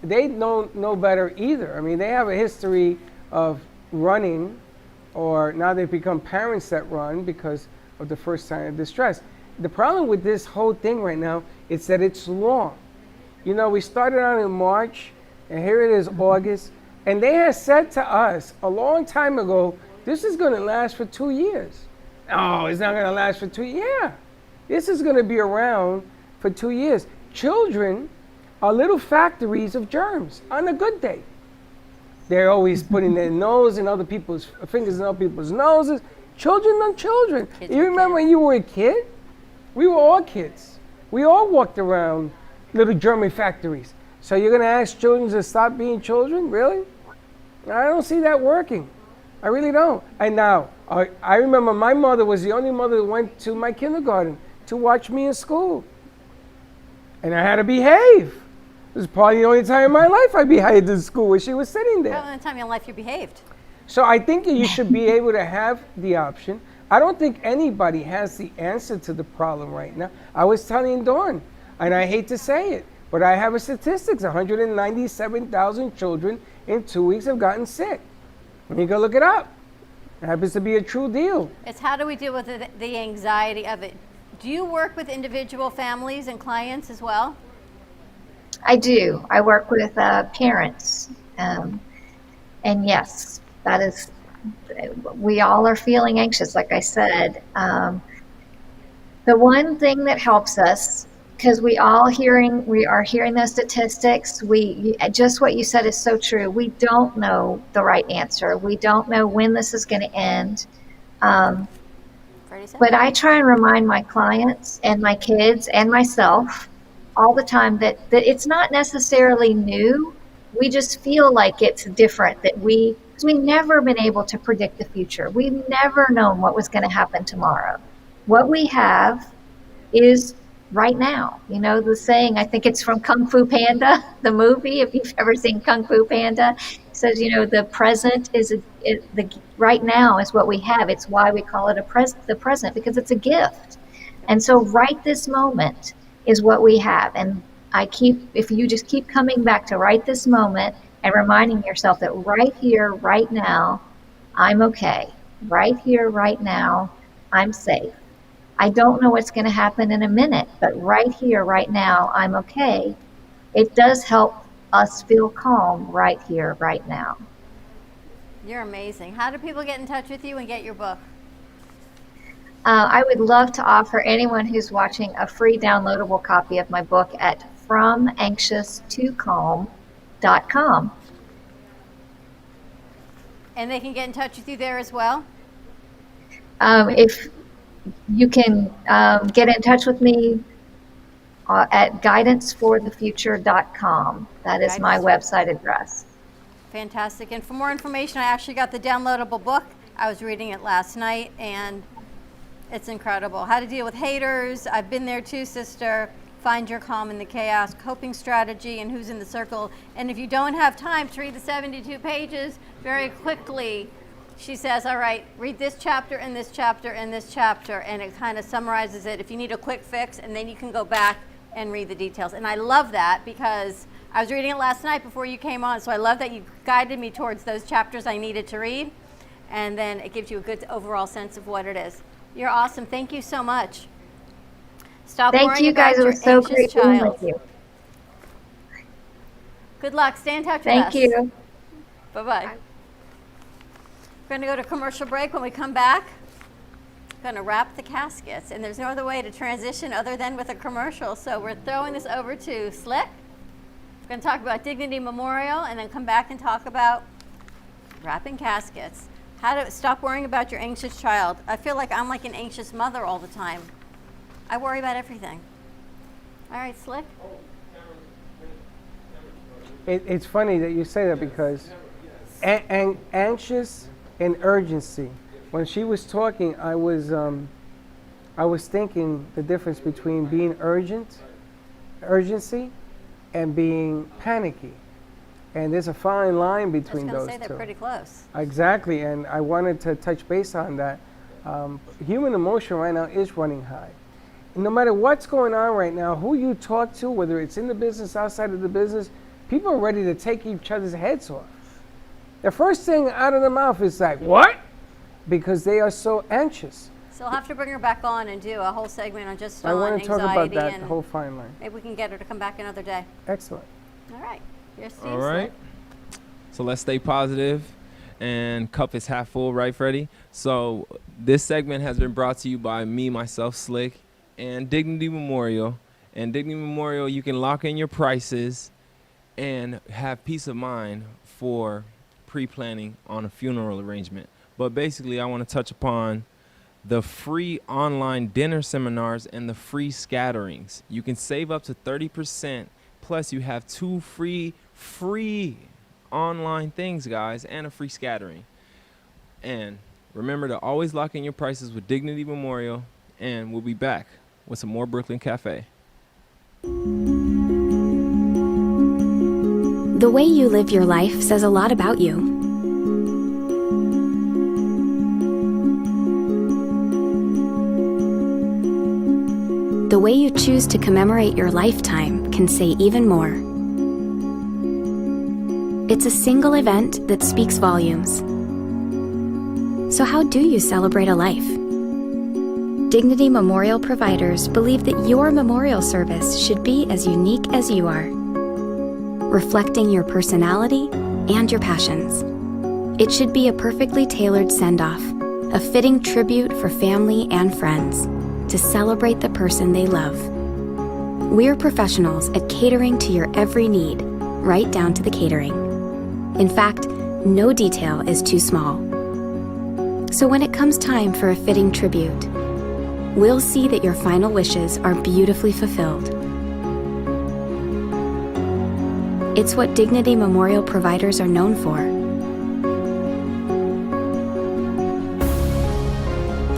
they know better either. I mean, they have a history of running, or now they've become parents that run because of the first sign of distress. The problem with this whole thing right now is that it's long. You know, we started out in March, and here it is August, and they had said to us a long time ago, this is going to last for 2 years. Oh, it's not going to last for 2 years. Yeah, this is going to be around for 2 years. Children are little factories of germs on a good day. They're always putting their nose in other people's fingers in other people's noses. Children are children. Kids You are remember kids. when you were a kid? We were all kids. We all walked around little German factories. So you're going to ask children to stop being children? Really? I don't see that working. I really don't. And now, I remember my mother was the only mother that went to my kindergarten to watch me in school. And I had to behave. This is probably the only time in my life I behaved in school when she was sitting there. Probably the time in your life you behaved. So I think that you should be able to have the option. I don't think anybody has the answer to the problem right now. I was telling Dawn, and I hate to say it, but I have a statistics. 197,000 children in 2 weeks have gotten sick. You go look it up. It happens to be a true deal. It's how do we deal with the anxiety of it? Do you work with individual families and clients as well? I do. I work with parents. And yes, that is, we all are feeling anxious, like I said. The one thing that helps us, because we are hearing those statistics, just what you said is so true. We don't know the right answer. We don't know when this is going to end. But I try and remind my clients and my kids and myself all the time that it's not necessarily new. We just feel like it's different, because we've never been able to predict the future. We've never known what was going to happen tomorrow. What we have is right now. You know, the saying, I think it's from Kung Fu Panda, the movie, if you've ever seen Kung Fu Panda, it says, you know, the present is the right now is what we have. It's why we call it the present, because it's a gift. And so right this moment is what we have. And if you just keep coming back to right this moment and reminding yourself that right here, right now, I'm okay. Right here, right now, I'm safe. I don't know what's going to happen in a minute, but right here, right now, I'm okay. It does help us feel calm right here, right now. You're amazing. How do people get in touch with you and get your book? I would love to offer anyone who's watching a free downloadable copy of my book at FromAnxiousToCalm.com. And they can get in touch with you there as well? If you can get in touch with me at guidanceforthefuture.com. That is my website address. Fantastic. And for more information, I actually got the downloadable book. I was reading it last night, and it's incredible. How to deal with haters. I've been there too, sister. Find your calm in the chaos, coping strategy, and who's in the circle. And if you don't have time to read the 72 pages very quickly, she says, all right, read this chapter and this chapter and this chapter, and it kind of summarizes it if you need a quick fix, and then you can go back and read the details. And I love that because I was reading it last night before you came on, so I love that you guided me towards those chapters I needed to read, and then it gives you a good overall sense of what it is. You're awesome. Thank you so much. Stop Thank worrying you guys. about It your was so anxious great being child. with you. Good luck. Stay in touch with Thank us. you. Bye-bye. We're going to go to commercial break. When we come back, we're going to wrap the caskets. And there's no other way to transition other than with a commercial. So we're throwing this over to Slick. We're going to talk about Dignity Memorial and then come back and talk about wrapping caskets. How to stop worrying about your anxious child. I feel like I'm like an anxious mother all the time. I worry about everything. All right, Slick. It's funny that you say that because anxious and urgency. When she was talking, I was thinking the difference between being urgency, and being panicky. And there's a fine line between I was those going to say two. they're pretty close. Exactly, and I wanted to touch base on that. Human emotion right now is running high. No matter what's going on right now, who you talk to, whether it's in the business, outside of the business, people are ready to take each other's heads off. The first thing out of their mouth is like, what? Because they are so anxious. So I'll have to bring her back on and do a whole segment on just I on want to talk anxiety about that and whole fine line. maybe we can get her to come back another day. Excellent. All right. Here's Steve. All right. So let's stay positive, and cup is half full, right, Freddie? So this segment has been brought to you by me, myself, Slick, and Dignity Memorial. And Dignity Memorial, you can lock in your prices and have peace of mind for pre-planning on a funeral arrangement. But basically, I want to touch upon the free online dinner seminars and the free scatterings. You can save up to 30%, plus you have 2 free online things, guys, and a free scattering. And remember to always lock in your prices with Dignity Memorial, and we'll be back with some more Brooklyn Cafe. The way you live your life says a lot about you. The way you choose to commemorate your lifetime can say even more. It's a single event that speaks volumes. So how do you celebrate a life? Dignity Memorial providers believe that your memorial service should be as unique as you are, reflecting your personality and your passions. It should be a perfectly tailored send-off, a fitting tribute for family and friends to celebrate the person they love. We're professionals at catering to your every need, right down to the catering. In fact, no detail is too small. So when it comes time for a fitting tribute, we'll see that your final wishes are beautifully fulfilled. It's what Dignity Memorial providers are known for.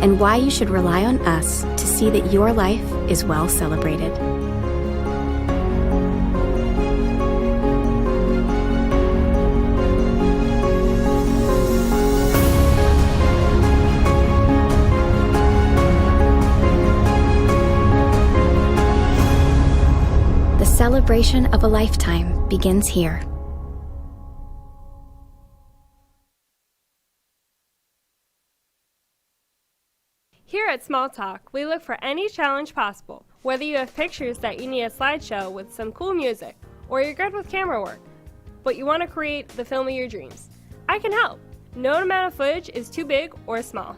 And why you should rely on us to see that your life is well celebrated. The celebration of a lifetime begins here. Here at Small Talk, we look for any challenge possible. Whether you have pictures that you need a slideshow with some cool music, or you're good with camera work, but you want to create the film of your dreams, I can help. No amount of footage is too big or small.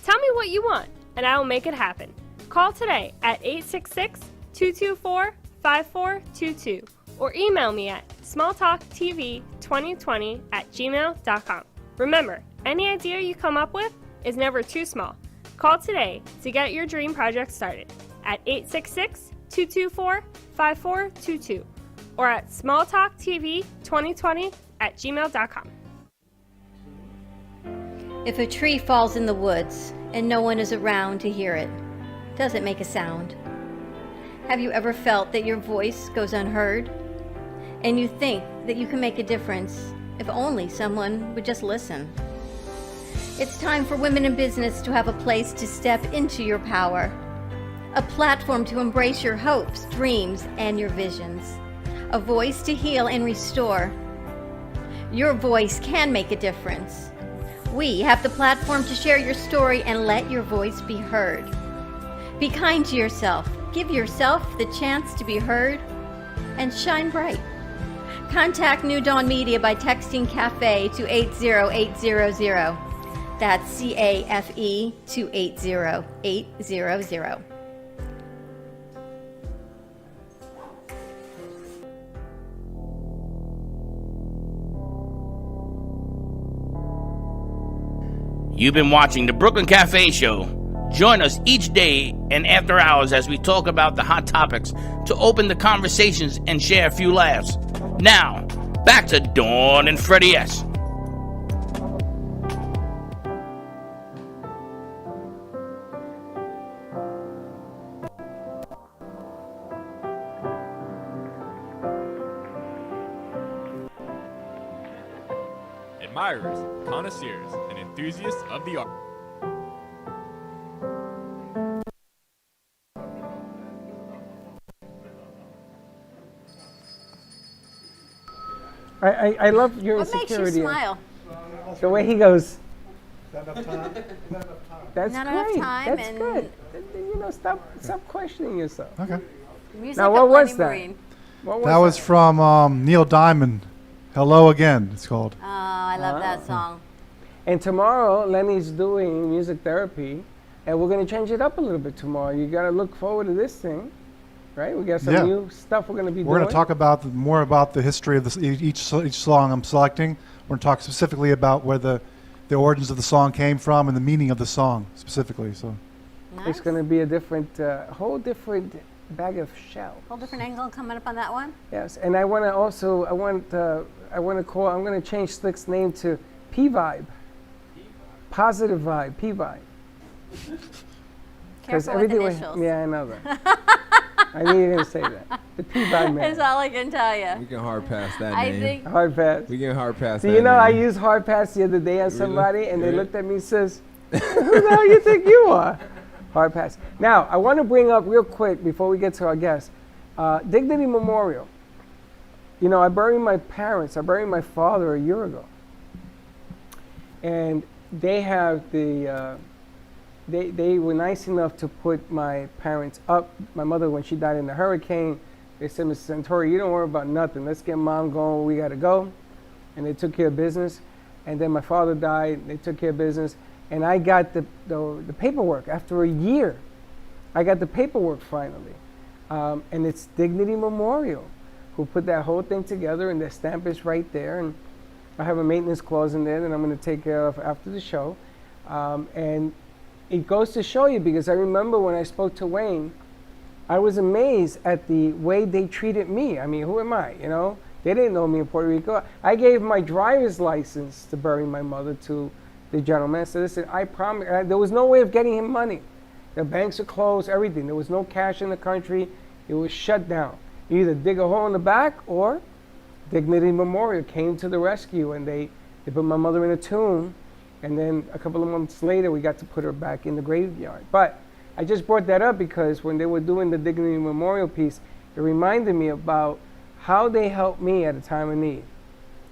Tell me what you want, and I will make it happen. Call today at 866-224-5422 or email me at smalltalktv2020@gmail.com. Remember, any idea you come up with is never too small. Call today to get your dream project started at 866-224-5422 or at smalltalktv2020@gmail.com. If a tree falls in the woods and no one is around to hear it, does it make a sound? Have you ever felt that your voice goes unheard? And you think that you can make a difference if only someone would just listen? It's time for women in business to have a place to step into your power, a platform to embrace your hopes, dreams, and your visions, a voice to heal and restore. Your voice can make a difference. We have the platform to share your story and let your voice be heard. Be kind to yourself, give yourself the chance to be heard, and shine bright. Contact New Dawn Media by texting CAFE to 80800. That's CAFE to 80800. You've been watching the Brooklyn Cafe Show. Join us each day and after hours as we talk about the hot topics to open the conversations and share a few laughs. Now, back to Dawn and Freddie S. Admirers, connoisseurs, and enthusiasts of the art. I love your What makes you insecurity. smile? The way he goes. Is that enough time? That's Not great. enough time That's and- good. You know, stop questioning yourself. Okay. Music Now, of what was Lenny that? Marine. What was That was from Neil Diamond. Hello Again, it's called. Oh, I love that song. And tomorrow, Lenny's doing music therapy, and we're going to change it up a little bit tomorrow. You got to look forward to this thing, right? We got some Yeah. new stuff we're going to be We're doing. going to talk about more about the history of this, each song I'm selecting. We're going to talk specifically about where the origins of the song came from and the meaning of the song specifically. So It's going to be a different, whole different bag of shell. Whole different angle coming up on that one. Yes, and I want to also, I'm going to change Slick's name to P-Vibe. Positive Vibe, P-Vibe. Careful with initials. Yeah, I know that. I knew you were going to say that. The P-Vibe man. That's all I can tell you. We can hard pass that I name. think- Hard pass. We can hard pass Do that you know I name. used hard pass the other day on Really? somebody, and they Really? looked at me and says, "Who the hell you think you are?" Hard pass. Now I want to bring up real quick before we get to our guest, Dignity Memorial. You know, I buried my parents. I buried my father a year ago, and they have the. They were nice enough to put my parents up. My mother, when she died in the hurricane, they said, "Mr. Santori, you don't worry about nothing. Let's get mom going where we got to go." And they took care of business. And then my father died. They took care of business. And I got the paperwork after a year. I got the paperwork finally. And it's Dignity Memorial who put that whole thing together, and their stamp is right there. And I have a maintenance clause in there that I'm going to take care of after the show. And it goes to show you, because I remember when I spoke to Wayne, I was amazed at the way they treated me. I mean, who am I, you know? They didn't know me in Puerto Rico. I gave my driver's license to bury my mother to the gentleman. I said, listen, I promise, there was no way of getting him money. The banks are closed, everything. There was no cash in the country. It was shut down. You either dig a hole in the back, or Dignity Memorial came to the rescue, and they put my mother in a tomb. And then a couple of months later, we got to put her back in the graveyard. But I just brought that up because when they were doing the Dignity Memorial piece, it reminded me about how they helped me at a time of need.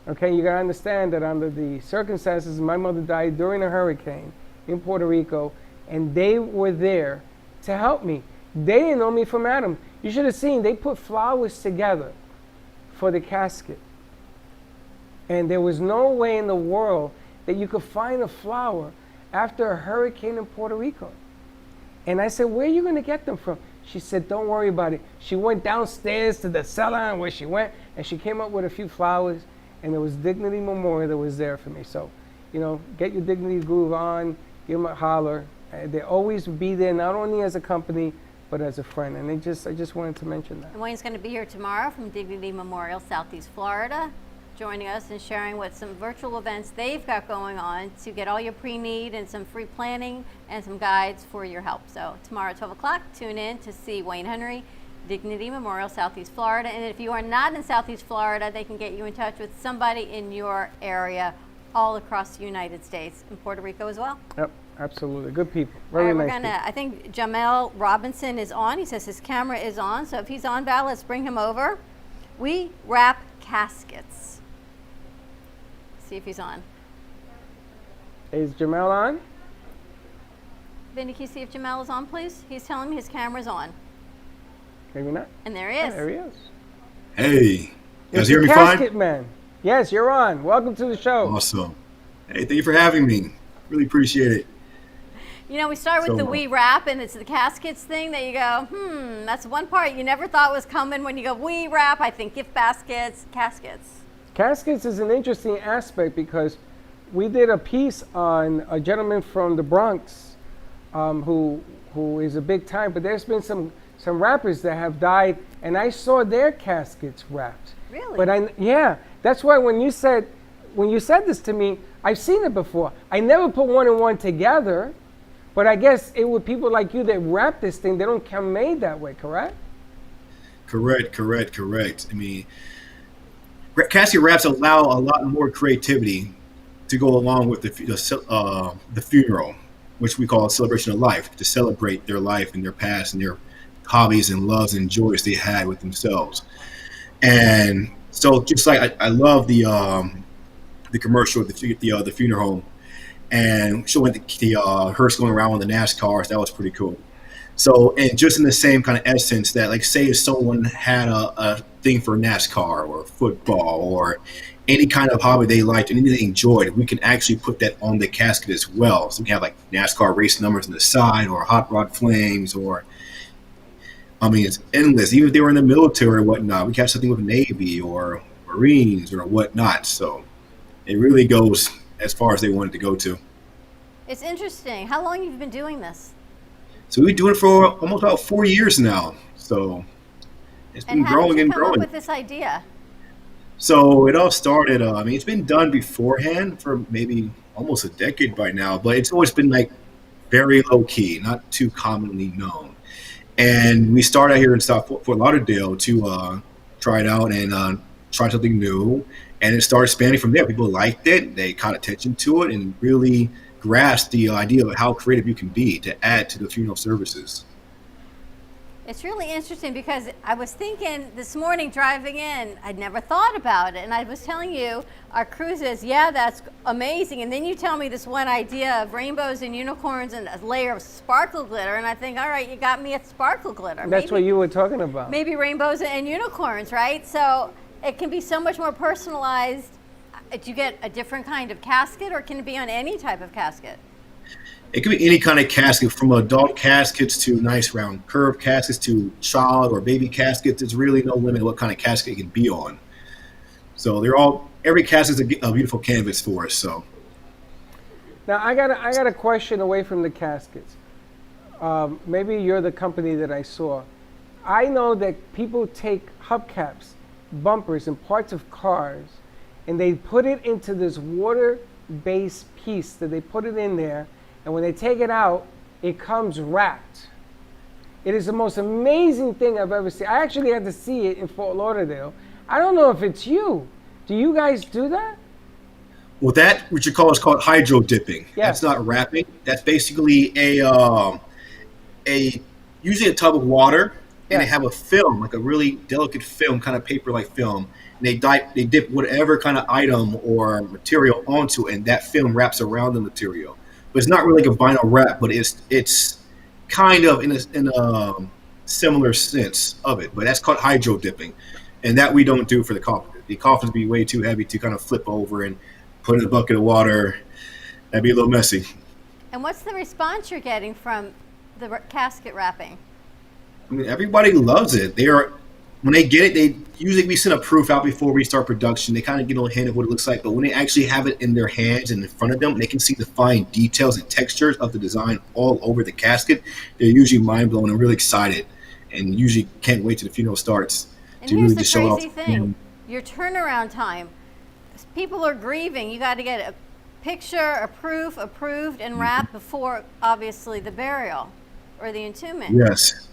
Okay, you gotta understand that under the circumstances, my mother died during a hurricane in Puerto Rico, and they were there to help me. They didn't know me from Adam. You should have seen, they put flowers together for the casket. And there was no way in the world that you could find a flower after a hurricane in Puerto Rico. And I said, where are you gonna get them from? She said, don't worry about it. She went downstairs to the cellar where she went, and she came up with a few flowers, and there was Dignity Memorial that was there for me. So, you know, get your Dignity groove on, give them a holler. They always be there, not only as a company, but as a friend. And I just wanted to mention that. And Wayne's going to be here tomorrow from Dignity Memorial, Southeast Florida, joining us and sharing what some virtual events they've got going on to get all your pre-need and some free planning and some guides for your help. So tomorrow at 12 o'clock, tune in to see Wayne Henry, Dignity Memorial, Southeast Florida. And if you are not in Southeast Florida, they can get you in touch with somebody in your area all across the United States and Puerto Rico as well. Yep, absolutely. Good people. All Very right, we're nice gonna, I think Jamel Robinson is on. He says his camera is on. So if he's on, Val, let's bring him over. We wrap caskets. See if he's on. people. Is Jamel on? Vinny, can you see if Jamel is on, please? He's telling me his camera's on. Maybe not. And there he Oh, is. there he is. Hey, It's hear the me fine? Casket Man. Yes, you're on. Welcome to the show. Awesome. Hey, thank you for having me. Really appreciate it. You know, we start with So the much. we wrap, and it's the caskets thing that you go, that's one part you never thought was coming when you go we wrap. I think gift baskets, caskets. Caskets is an interesting aspect because we did a piece on a gentleman from the Bronx who is a big time, but there's been some rappers that have died, and I saw their caskets wrapped. Really? But yeah, that's why when you said this to me, I've seen it before. I never put one and one together, but I guess it would people like you that wrap this thing. They don't come made that way, correct? Correct. I mean, casket wraps allow a lot more creativity to go along with the funeral, which we call a celebration of life, to celebrate their life and their past and their hobbies and loves and joys they had with themselves. And so, just like I love the commercial of the funeral home, and showing the hearse going around with the NASCARs. That was pretty cool. So, and just in the same kind of essence that, like, say if someone had a thing for NASCAR or football or any kind of hobby they liked and anything they enjoyed, we can actually put that on the casket as well. So we can have like NASCAR race numbers on the side, or hot rod flames, or I mean, it's endless. Even if they were in the military or whatnot, we can have something with Navy or Marines or whatnot. So it really goes as far as they wanted to go to. It's interesting. How long have you been doing this? So we've been doing it for almost about 4 years now. So it's been growing and How did you come growing. up with this idea? So it all started, I mean, it's been done beforehand for maybe almost a decade by now, but it's always been like very low key, not too commonly known. And we started here in South Fort Lauderdale to try it out and try something new. And it started expanding from there. People liked it. They caught attention to it and really grasped the idea of how creative you can be to add to the funeral services. It's really interesting because I was thinking this morning driving in, I'd never thought about it. And I was telling you, our crew says, yeah, that's amazing. And then you tell me this one idea of rainbows and unicorns and a layer of sparkle glitter. And I think, all right, you got me at sparkle glitter. That's what you were talking about. Maybe rainbows and unicorns, right? So it can be so much more personalized. Do you get a different kind of casket, or can it be on any type of casket? It could be any kind of casket, from adult caskets to nice round curved caskets to child or baby caskets. There's really no limit to what kind of casket it can be on. So every casket is a beautiful canvas for us. So Now I got a question away from the caskets. Maybe you're the company that I saw. I know that people take hubcaps, bumpers, and parts of cars, and they put it into this water-based piece that they put it in there. And when they take it out, it comes wrapped. It is the most amazing thing I've ever seen. I actually had to see it in Fort Lauderdale. I don't know if it's you. Do you guys do that? well, that what you call is called hydro dipping. Yes. That's not wrapping. That's basically a usually a tub of water, and they have a film, like a really delicate film, kind of paper-like film. And they dip whatever kind of item or material onto it, and that film wraps around the material. But it's not really like a vinyl wrap, but it's kind of in a similar sense of it. But that's called hydro dipping, and that we don't do for the coffin. The coffins be way too heavy to kind of flip over and put in a bucket of water. That'd be a little messy. And what's the response you're getting from the casket wrapping? I mean, everybody loves it. When they get it, we send a proof out before we start production. They kind of get a hint of what it looks like, but when they actually have it in their hands and in front of them, they can see the fine details and textures of the design all over the casket. They're usually mind blown and really excited, and usually can't wait till the funeral starts And to here's really the just show off. crazy thing. Your turnaround time. People are grieving. You got to get a picture, a proof, approved, and wrapped before, obviously, the burial or the entombment. Yes.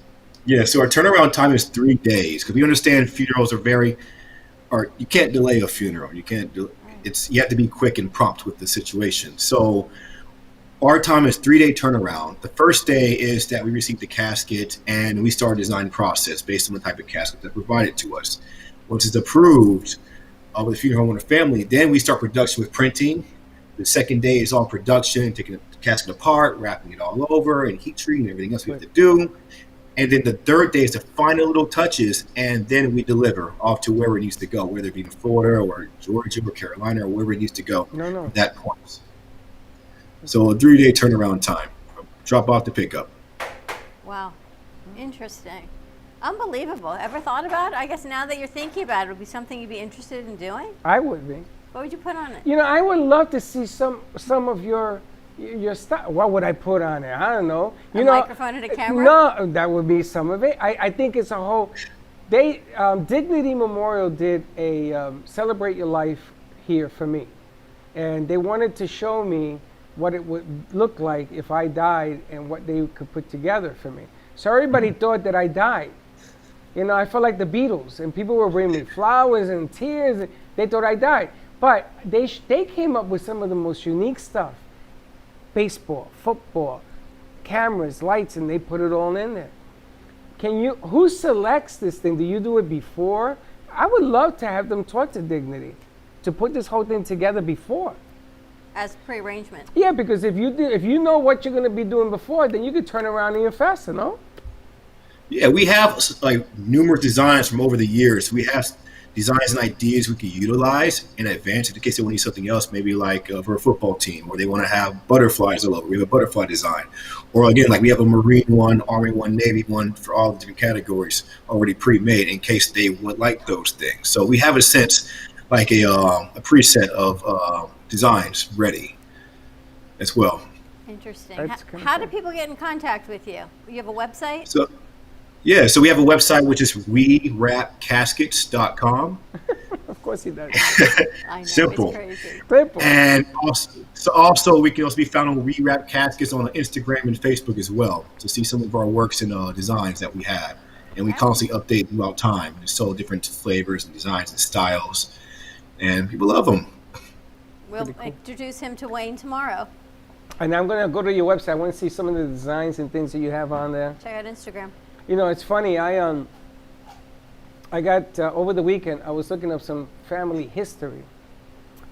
Yeah, so our turnaround time is 3 days, because we understand funerals you can't delay a funeral. You have to be quick and prompt with the situation. So our time is 3-day turnaround. The first day is that we receive the casket and we start a design process based on the type of casket that's provided to us. Once it's approved with the funeral home and the family, then we start production with printing. The second day is all production, taking the casket apart, wrapping it all over, and heat treating and everything else we have to do. And then the third day is the final little touches, and then we deliver off to wherever it needs to go, whether it be in Florida or Georgia or Carolina or wherever it needs to go at that point. So a 3-day turnaround time, drop off to pick up. Wow, interesting. Unbelievable. Ever thought about it? I guess now that you're thinking about it, would be something you'd be interested in doing? I would be. What would you put on it? You know, I would love to see some of your stuff. What would I put on it? I don't know. A microphone and a camera? No, that would be some of it. I think it's a whole. They Dignity Memorial did a Celebrate Your Life here for me, and they wanted to show me what it would look like if I died and what they could put together for me. So everybody thought that I died. You know, I felt like the Beatles, and people were bringing me flowers and tears. And they thought I died, but they came up with some of the most unique stuff. Baseball, football, cameras, lights, and they put it all in there. Who selects this thing? Do you do it before? I would love to have them talk to Dignity to put this whole thing together before. As pre-arrangement. Yeah, because if you know what you're going to be doing before, then you could turn around even faster, no? Yeah, we have like numerous designs from over the years. We have designs and ideas we can utilize in advance in case they want to use something else, maybe like for a football team, or they want to have butterflies all over. We have a butterfly design. Or again, like we have a Marine one, Army one, Navy one for all the different categories already pre-made in case they would like those things. So we have a sense like a preset of designs ready as well. Interesting. How do people get in contact with you? You have a website? So we have a website which is WeWrapCaskets.com. Of course he does. I know, Simple. it's crazy. Simple. And also we can also be found on We Wrap Caskets on Instagram and Facebook as well to see some of our works and designs that we have. And we constantly update throughout time. There's so different flavors and designs and styles, and people love them. We'll introduce him to Wayne tomorrow. And I'm going to go to your website. I want to see some of the designs and things that you have on there. Check out Instagram. You know, it's funny. I got over the weekend. I was looking up some family history,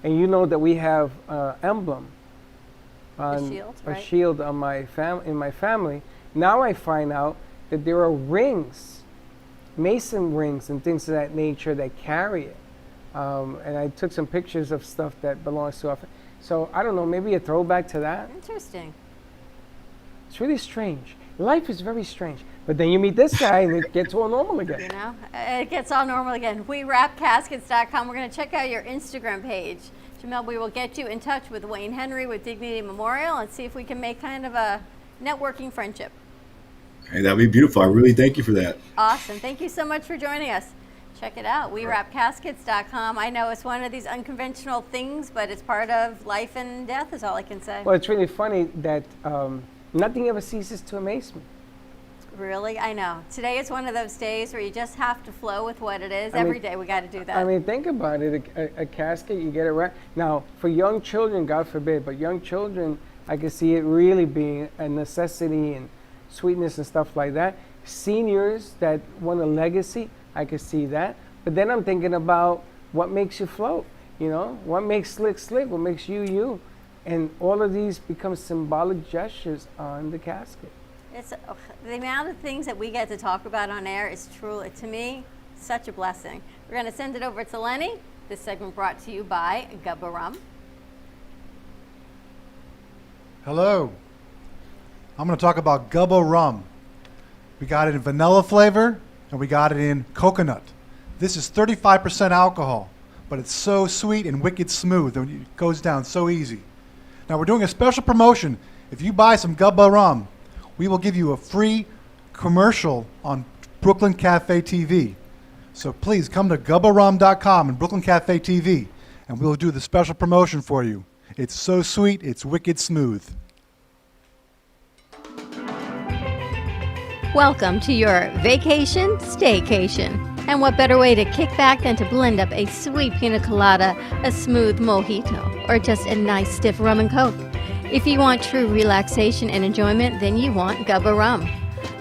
and you know that we have emblem, on, a shield on in my family. Now I find out that there are rings, mason rings, and things of that nature that carry it. And I took some pictures of stuff that belongs to our family. So I don't know, maybe a throwback to that. Interesting. It's really strange. Life is very strange. But then you meet this guy and it gets all normal again. You know, it gets all normal again. WeWrapCaskets.com. We're going to check out your Instagram page. Jamel, we will get you in touch with Wayne Henry with Dignity Memorial and see if we can make kind of a networking friendship. Hey, that'd be beautiful. I really thank you for that. Awesome. Thank you so much for joining us. Check it out, WeWrapCaskets.com. I know it's one of these unconventional things, but it's part of life and death is all I can say. Well, it's really funny that nothing ever ceases to amaze me. Really? I know. Today is one of those days where you just have to flow with what it is. Every day we got to do that. I mean, think about it. A casket, you get it right. Now, for young children, God forbid, but young children, I can see it really being a necessity and sweetness and stuff like that. Seniors that want a legacy, I could see that. But then I'm thinking about what makes you float, you know? What makes slick, what makes you, you? And all of these become symbolic gestures on the casket. It's the amount of things that we get to talk about on air is truly, to me, such a blessing. We're going to send it over to Lenny. This segment brought to you by Gubba Rum. Hello. I'm going to talk about Gubba Rum. We got it in vanilla flavor, and we got it in coconut. This is 35% alcohol, but it's so sweet and wicked smooth, and it goes down so easy. Now we're doing a special promotion. If you buy some Gubba Rum, we will give you a free commercial on Brooklyn Cafe TV. So please come to gubbarum.com and Brooklyn Cafe TV, and we'll do the special promotion for you. It's so sweet, it's wicked smooth. Welcome to your vacation staycation. And what better way to kick back than to blend up a sweet pina colada, a smooth mojito, or just a nice stiff rum and coke. If you want true relaxation and enjoyment, then you want Gubba Rum.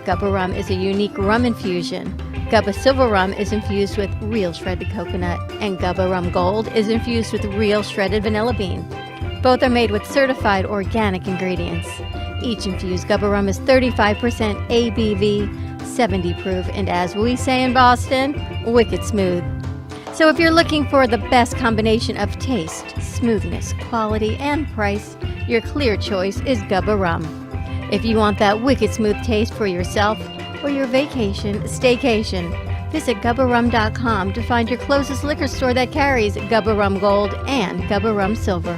Gubba Rum is a unique rum infusion. Gubba Silver Rum is infused with real shredded coconut, and Gubba Rum Gold is infused with real shredded vanilla bean. Both are made with certified organic ingredients. Each infused Gubba Rum is 35% ABV, 70 proof, and as we say in Boston, wicked smooth. So if you're looking for the best combination of taste, smoothness, quality, and price, your clear choice is Gubba Rum. If you want that wicked smooth taste for yourself or your vacation, staycation, visit GubbaRum.com to find your closest liquor store that carries Gubba Rum Gold and Gubba Rum Silver.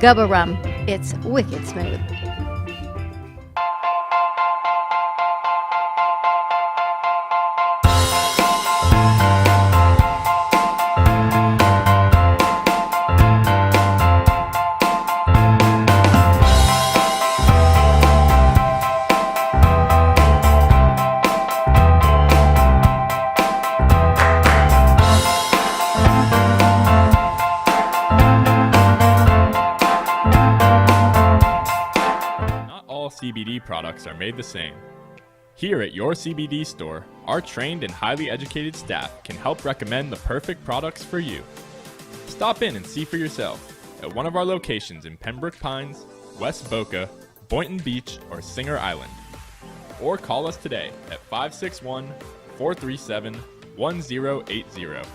Gubba Rum, it's wicked smooth. CBD products are made the same. Here at your CBD store, our trained and highly educated staff can help recommend the perfect products for you. Stop in and see for yourself at one of our locations in Pembroke Pines, West Boca, Boynton Beach, or Singer Island. Or call us today at 561-437-1080.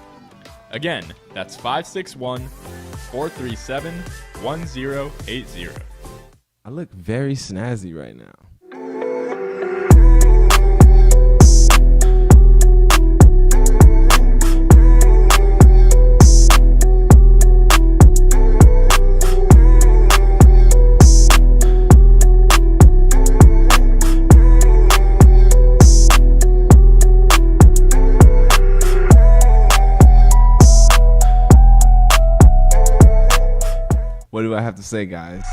Again, that's 561-437-1080. I look very snazzy right now. What do I have to say, guys?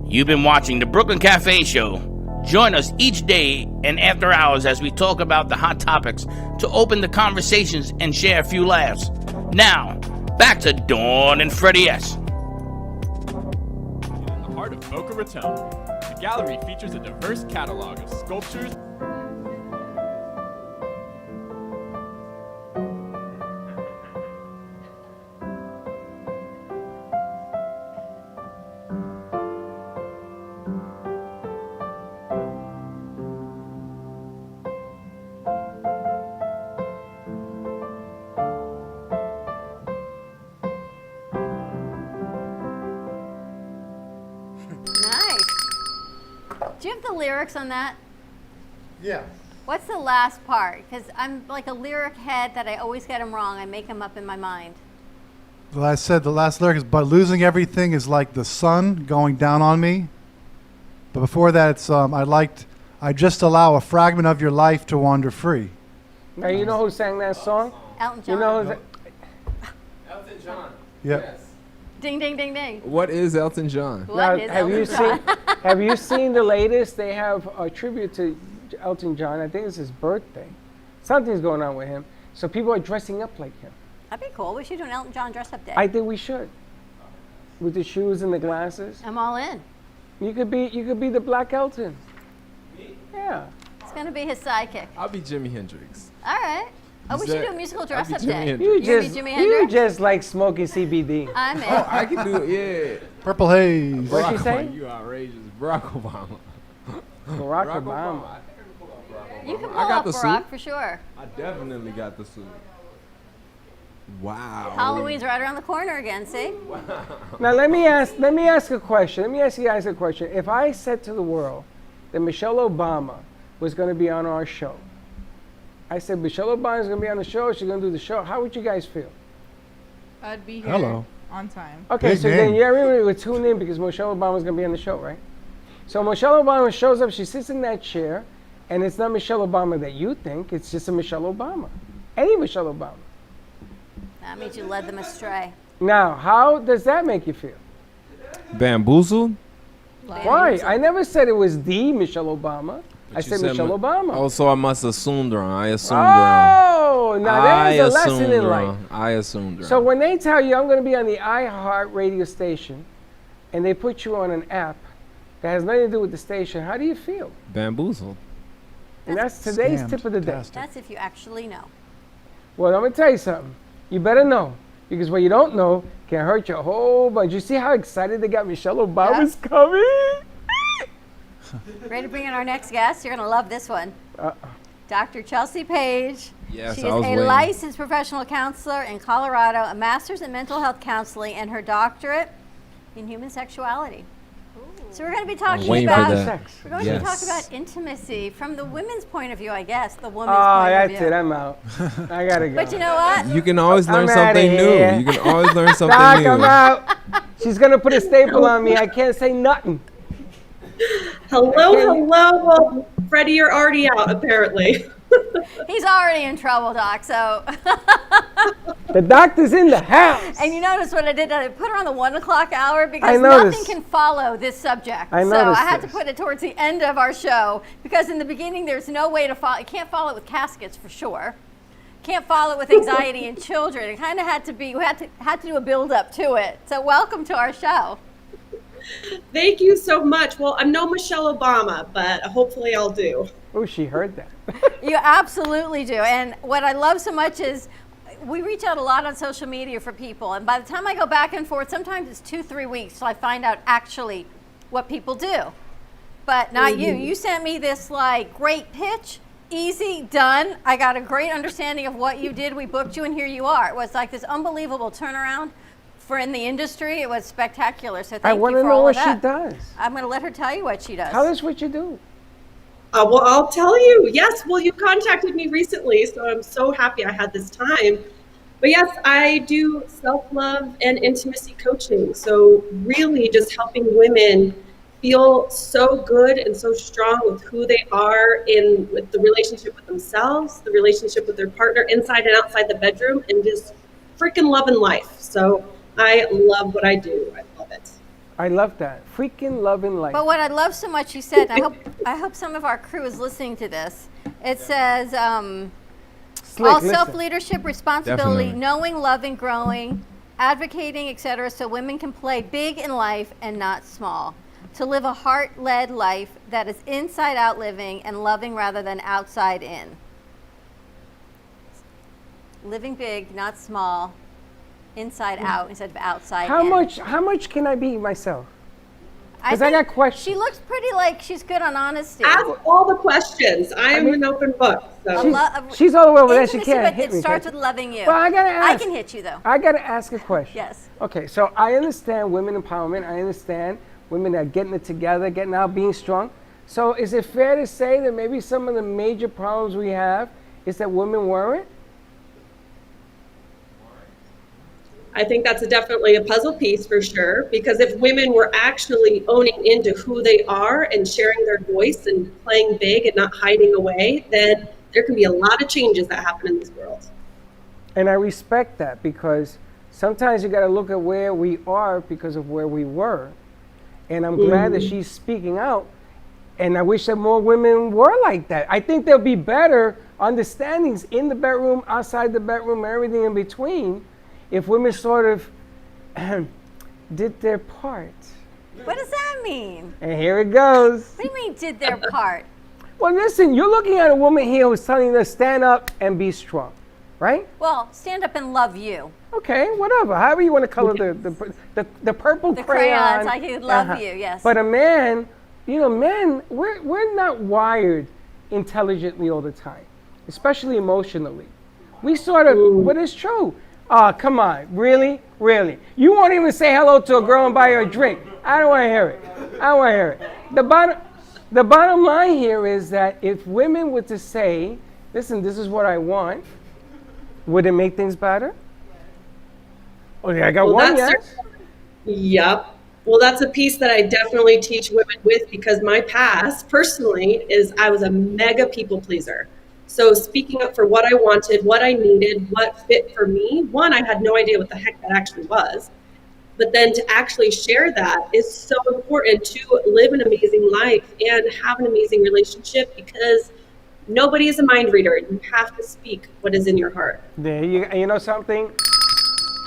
You've been watching the Brooklyn Cafe Show. Join us each day and after hours as we talk about the hot topics to open the conversations and share a few laughs. Now, back to Dawn and Freddie S. In the heart of Boca Raton, the gallery features a diverse catalog of sculptures, Do you have the lyrics on that? Yeah. What's the last part? Because I'm like a lyric head that I always get them wrong. I make them up in my mind. Well, I said the last lyric is, but losing everything is like the sun going down on me. But before that, it's, I just allow a fragment of your life to wander free. Now, you know who sang that song? Elton John. You know who's Elton John. Yep. Yes. Ding, ding, ding, ding. What is Elton John? What is have Elton you John? Have you seen the latest? They have a tribute to Elton John. I think it's his birthday. Something's going on with him. So people are dressing up like him. That'd be cool. We should do an Elton John dress-up day. I think we should. With the shoes and the glasses. I'm all in. You could be the Black Elton. Yeah. It's gonna be his sidekick. I'll be Jimi Hendrix. All right. Oh, we should do a musical dress-up day. You You're gonna be Jimi Hendrix? You just like smoking CBD. I'm in. Oh, I can do it, yeah. Purple Haze. What'd she say? You outrageous. Barack Obama. Barack Obama. You can pull I got up the Barack suit. for sure. I definitely got the suit. Wow. Halloween's right around the corner again, see? Now let me ask a question. Let me ask you guys a question. If I said to the world that Michelle Obama was going to be on our show, I said Michelle Obama is going to be on the show. She's going to do the show. How would you guys feel? I'd be here Hello. on time. Okay, Big so name. then everybody would tune in because Michelle Obama is going to be on the show, right? So Michelle Obama shows up. She sits in that chair, and it's not Michelle Obama that you think. It's just a Michelle Obama. Any Michelle Obama. That means you led them astray. Now, how does that make you feel? Bamboozled? Why? I never said it was the Michelle Obama. I said Michelle Obama. Oh, so I must assume wrong. I assumed wrong. Oh, now there's a lesson in life. wrong. I assumed wrong. So when they tell you I'm going to be on the iHeart radio station, and they put you on an app that has nothing to do with the station, how do you feel? Bamboozled. And that's today's Scammed. tip of the day. Fantastic. That's if you actually know. Well, I'm gonna tell you something. You better know, because what you don't know can hurt you a whole bunch. You see how excited they got Michelle Obama's coming? Ready to bring in our next guest? You're going to love this one. Dr. Chelsea Page. Yes, she I is was a waiting. licensed professional counselor in Colorado, a master's in mental health counseling, and her doctorate in human sexuality. So we're going to be talking waiting about for that. we're going to Yes. talk about intimacy from the women's point of view, I guess. The woman's Oh, point of that's view. it. I'm out. I gotta go. But you know what? You can always learn I'm outta something new. here. You can always learn something Doc, new. I'm out. She's gonna put a staple on me. I can't say nothing. Hello, hello. Well, Freddie, you're already out, apparently. He's already in trouble, Doc, so. The doctor's in the house. And you notice what I did? I put her on the 1 o'clock hour because I nothing noticed. can follow this subject. I so noticed I had to this. put it towards the end of our show because in the beginning there's no way to follow. You can't follow it with caskets for sure. Can't follow it with anxiety in children. It kind of had to be. We had to do a build up to it. So welcome to our show. Thank you so much. Well, I'm no Michelle Obama, but hopefully I'll do. Oh, she heard that. You absolutely do. And what I love so much is we reach out a lot on social media for people. And by the time I go back and forth, sometimes it's 2-3 weeks till I find out actually what people do. But not you. You sent me this like great pitch, easy, done. I got a great understanding of what you did. We booked you and here you are. It was like this unbelievable turnaround for in the industry. It was spectacular. So thank I you want to for know all what of she that. does. I'm going to let her tell you what she does. Tell us what you do. Well, I'll tell you. Yes, well, you contacted me recently, so I'm so happy I had this time. But yes, I do self-love and intimacy coaching. So really just helping women feel so good and so strong with who they are with the relationship with themselves, the relationship with their partner inside and outside the bedroom, and just freaking loving life. So I love what I do. I love it. I love that. Freaking loving life. But what I love so much you said, and I hope some of our crew is listening to this. It says, Slick, all listen. self-leadership, responsibility, Definitely. knowing, loving, growing, advocating, etc., so women can play big in life and not small. To live a heart-led life that is inside-out living and loving rather than outside in. Living big, not small. Inside out instead of outside How in. much can I be myself? Because I think got questions. She looks pretty like she's good on honesty. Ask all the questions. I am an open book. So. She's all the way over there. She Intimacy, can't but hit me. it starts with loving you. Well, I gotta ask. I can hit you though. I gotta ask a question. Yes. Okay, so I understand women empowerment. I understand women that are getting it together, getting out, being strong. So is it fair to say that maybe some of the major problems we have is that women weren't? I think that's definitely a puzzle piece for sure, because if women were actually owning into who they are and sharing their voice and playing big and not hiding away, then there can be a lot of changes that happen in this world. And I respect that because sometimes you got to look at where we are because of where we were. And I'm glad that she's speaking out. And I wish that more women were like that. I think there'll be better understandings in the bedroom, outside the bedroom, everything in between, if women sort of did their part. What does that mean? And here it goes. What do you mean did their part? Well, listen, you're looking at a woman here who's telling you to stand up and be strong, right? Well, stand up and love you. Okay, whatever. However you want to color the purple The crayon. crayons, I could love you, yes. But a man, you know, men, we're not wired intelligently all the time, especially emotionally. We sort of, but it's true. Oh, come on, really? Really? You won't even say hello to a girl and buy her a drink. I don't want to hear it. I don't want to hear it. The bottom line here is that if women were to say, listen, this is what I want, would it make things better? Oh, yeah, I got one, yes? Yep. Well, that's a piece that I definitely teach women with, because my past personally is I was a mega people pleaser. So speaking up for what I wanted, what I needed, what fit for me, one, I had no idea what the heck that actually was. But then to actually share that is so important to live an amazing life and have an amazing relationship, because nobody is a mind reader. You have to speak what is in your heart. There you know something?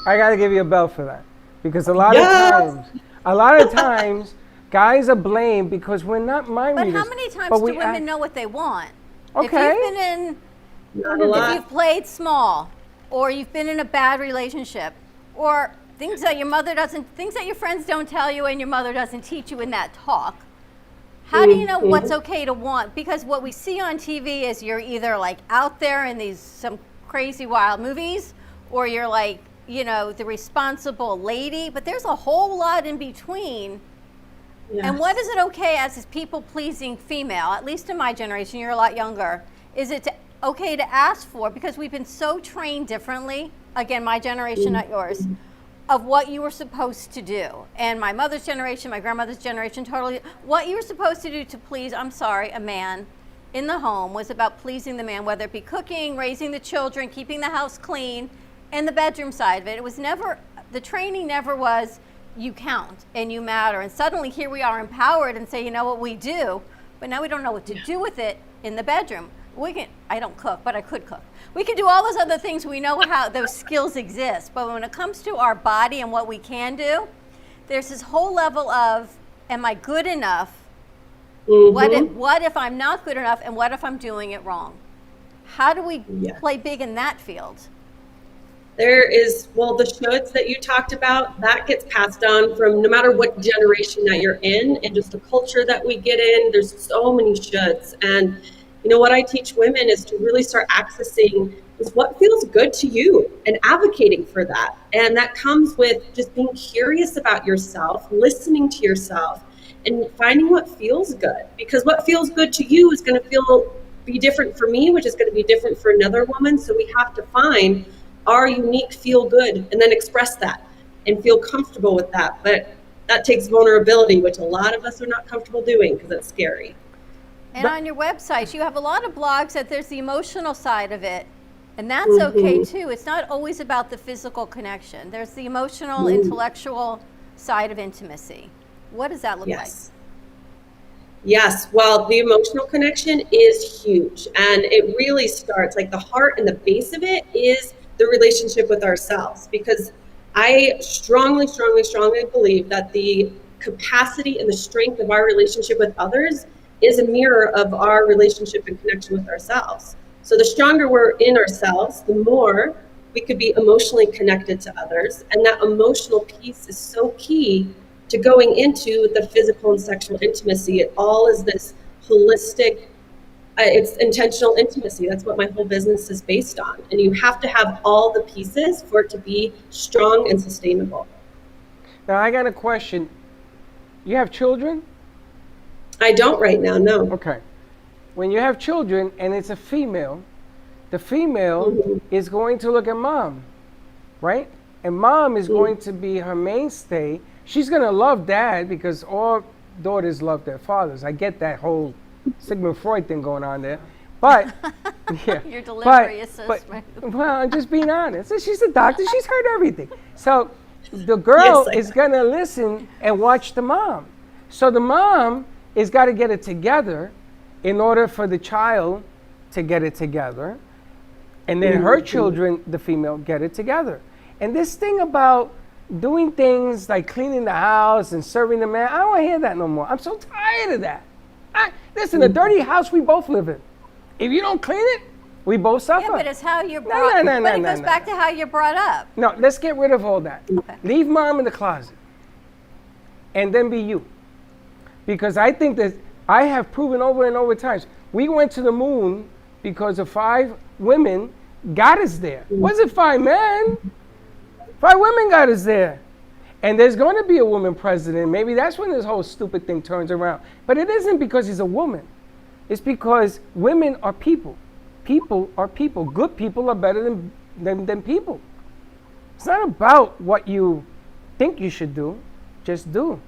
I got to give you a bell for that. Because a lot of times, guys are blamed because we're not mind But readers. how many times do women know what they want? Okay. If you've been in, if you've played small, or you've been in a bad relationship, or things that things that your friends don't tell you and your mother doesn't teach you in that talk. How do you know what's okay to want? Because what we see on TV is you're either like out there in some crazy wild movies, or you're like, you know, the responsible lady, but there's a whole lot in between. Yes. And what is it okay as this people-pleasing female, at least in my generation, you're a lot younger, is it okay to ask for, because we've been so trained differently, again, my generation, not yours, of what you were supposed to do. And my mother's generation, my grandmother's generation, totally, what you were supposed to do to please, a man in the home was about pleasing the man, whether it be cooking, raising the children, keeping the house clean, and the bedroom side of it. It was never, the training never was, you count and you matter. And suddenly here we are empowered and say, you know what we do, but now we don't know what to do with it in the bedroom. I don't cook, but I could cook. We can do all those other things. We know how those skills exist. But when it comes to our body and what we can do, there's this whole level of, am I good enough? What if I'm not good enough, and what if I'm doing it wrong? How do we play big in that field? There is, well, the shoulds that you talked about, that gets passed on from no matter what generation that you're in, and just the culture that we get in. There's so many shoulds. And you know what I teach women is to really start accessing is what feels good to you and advocating for that. And that comes with just being curious about yourself, listening to yourself, and finding what feels good. Because what feels good to you is going to be different for me, which is going to be different for another woman. So we have to find our unique feel good and then express that and feel comfortable with that. But that takes vulnerability, which a lot of us are not comfortable doing because it's scary. And on your website, you have a lot of blogs that there's the emotional side of it, and that's okay too. It's not always about the physical connection. There's the emotional, intellectual side of intimacy. What does that look like? Yes, well, the emotional connection is huge, and it really starts, like the heart and the base of it is the relationship with ourselves, because I strongly believe that the capacity and the strength of our relationship with others is a mirror of our relationship and connection with ourselves. So the stronger we're in ourselves, the more we could be emotionally connected to others. And that emotional piece is so key to going into the physical and sexual intimacy. It all is this holistic, it's intentional intimacy. That's what my whole business is based on. And you have to have all the pieces for it to be strong and sustainable. Now I got a question. You have children? I don't right now, no. Okay. When you have children and it's a female, the female is going to look at mom, right? And mom is going to be her mainstay. She's going to love dad because all daughters love their fathers. I get that whole Sigmund Freud thing going on there. But, yeah. Your delivery is so smooth. Well, I'm just being honest. She's a doctor. She's heard everything. So the girl is going to listen and watch the mom. So the mom is got to get it together in order for the child to get it together. And then her children, the female, get it together. And this thing about doing things like cleaning the house and serving the man, I don't want to hear that no more. I'm so tired of that. Listen, a dirty house we both live in. If you don't clean it, we both suffer. Yeah, but it's how you're brought up. But it goes back to how you're brought up. No, let's get rid of all that. Okay. Leave mom in the closet. And then be you. Because I think that I have proven over and over times, we went to the moon because of 5 women got us there. Wasn't 5 men. 5 women got us there. And there's going to be a woman president. Maybe that's when this whole stupid thing turns around. But it isn't because he's a woman. It's because women are people. People are people. Good people are better than people. It's not about what you think you should do. Just do.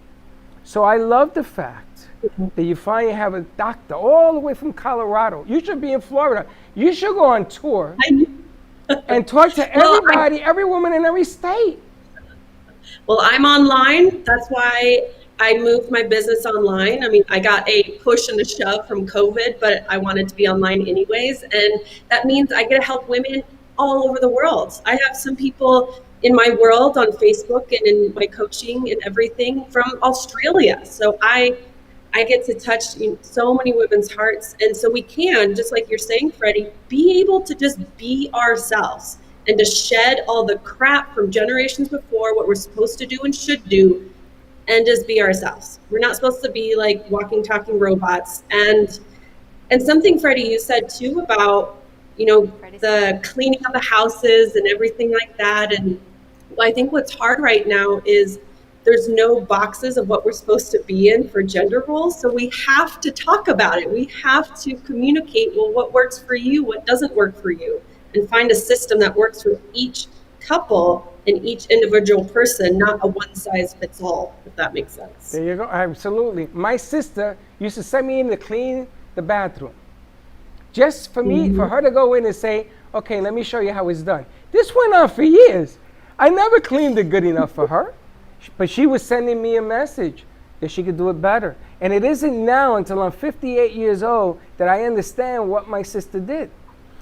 So I love the fact that you finally have a doctor all the way from Colorado. You should be in Florida. You should go on tour and talk to everybody, every woman in every state. Well, I'm online. That's why I moved my business online. I mean, I got a push and a shove from COVID, but I wanted to be online anyways. And that means I get to help women all over the world. I have some people in my world on Facebook and in my coaching and everything from Australia. So I get to touch so many women's hearts. And so we can, just like you're saying, Freddie, be able to just be ourselves and to shed all the crap from generations before, what we're supposed to do and should do, and just be ourselves. We're not supposed to be like walking, talking robots. And something, Freddie, you said too about, you know, the cleaning of the houses and everything like that. And I think what's hard right now is there's no boxes of what we're supposed to be in for gender roles. So we have to talk about it. We have to communicate, well, what works for you, what doesn't work for you, and find a system that works for each couple and each individual person, not a one size fits all, if that makes sense. There you go. Absolutely. My sister used to send me in to clean the bathroom. Just for me, for her to go in and say, okay, let me show you how it's done. This went on for years. I never cleaned it good enough for her, but she was sending me a message that she could do it better. And it isn't now until I'm 58 years old that I understand what my sister did.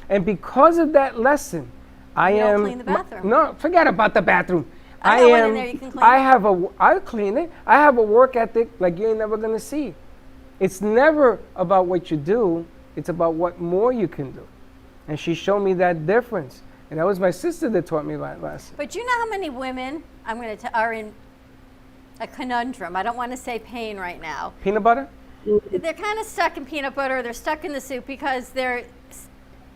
And because of that lesson, I You don't am clean the bathroom. no, forget about the bathroom. I got one in there you can clean. I clean it. I have a work ethic like you ain't never gonna see. It's never about what you do, it's about what more you can do. And she showed me that difference. And that was my sister that taught me that lesson. But you know how many women are in a conundrum? I don't want to say pain right now. Peanut butter? They're kind of stuck in peanut butter. They're stuck in the soup because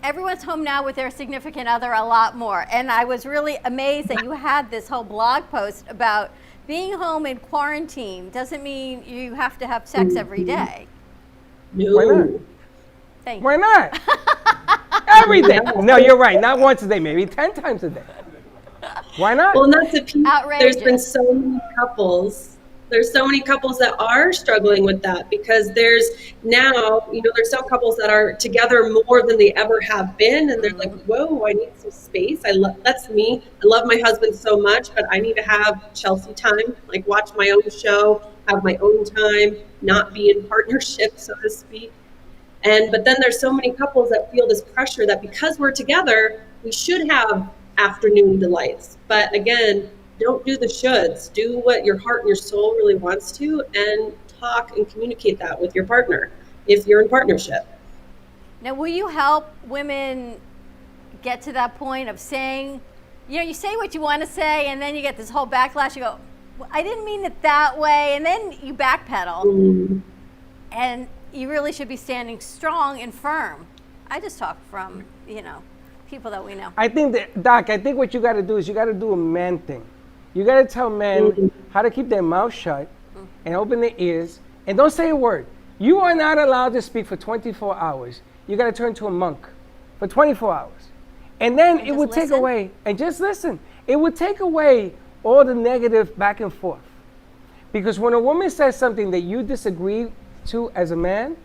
everyone's home now with their significant other a lot more. And I was really amazed that you had this whole blog post about being home in quarantine doesn't mean you have to have sex every day. No. Why not? Thank you. Why not? Every day. No, you're right. Not once a day, maybe 10 times a day. Why not? Well, not to peak. Outrageous. There's been so many couples. There's so many couples that are struggling with that because there's now, you know, there's some couples that are together more than they ever have been, and they're like, "Whoa, I need some space." That's me. I love my husband so much, but I need to have Chelsea time, like watch my own show, have my own time, not be in partnership, so to speak. But then there's so many couples that feel this pressure that because we're together, we should have afternoon delights. But again, don't do the shoulds. Do what your heart and your soul really wants to, and talk and communicate that with your partner if you're in partnership. Now, will you help women get to that point of saying, you know, you say what you want to say, and then you get this whole backlash. You go, well, I didn't mean it that way, and then you backpedal. And you really should be standing strong and firm. I just talk from, you know, people that we know. I think that, Doc, I think what you got to do is you got to do a man thing. You got to tell men how to keep their mouth shut and open their ears and don't say a word. You are not allowed to speak for 24 hours. You got to turn to a monk for 24 hours. And then it would take away, and just listen, it would take away all the negative back and forth. Because when a woman says something that you disagree to as a man,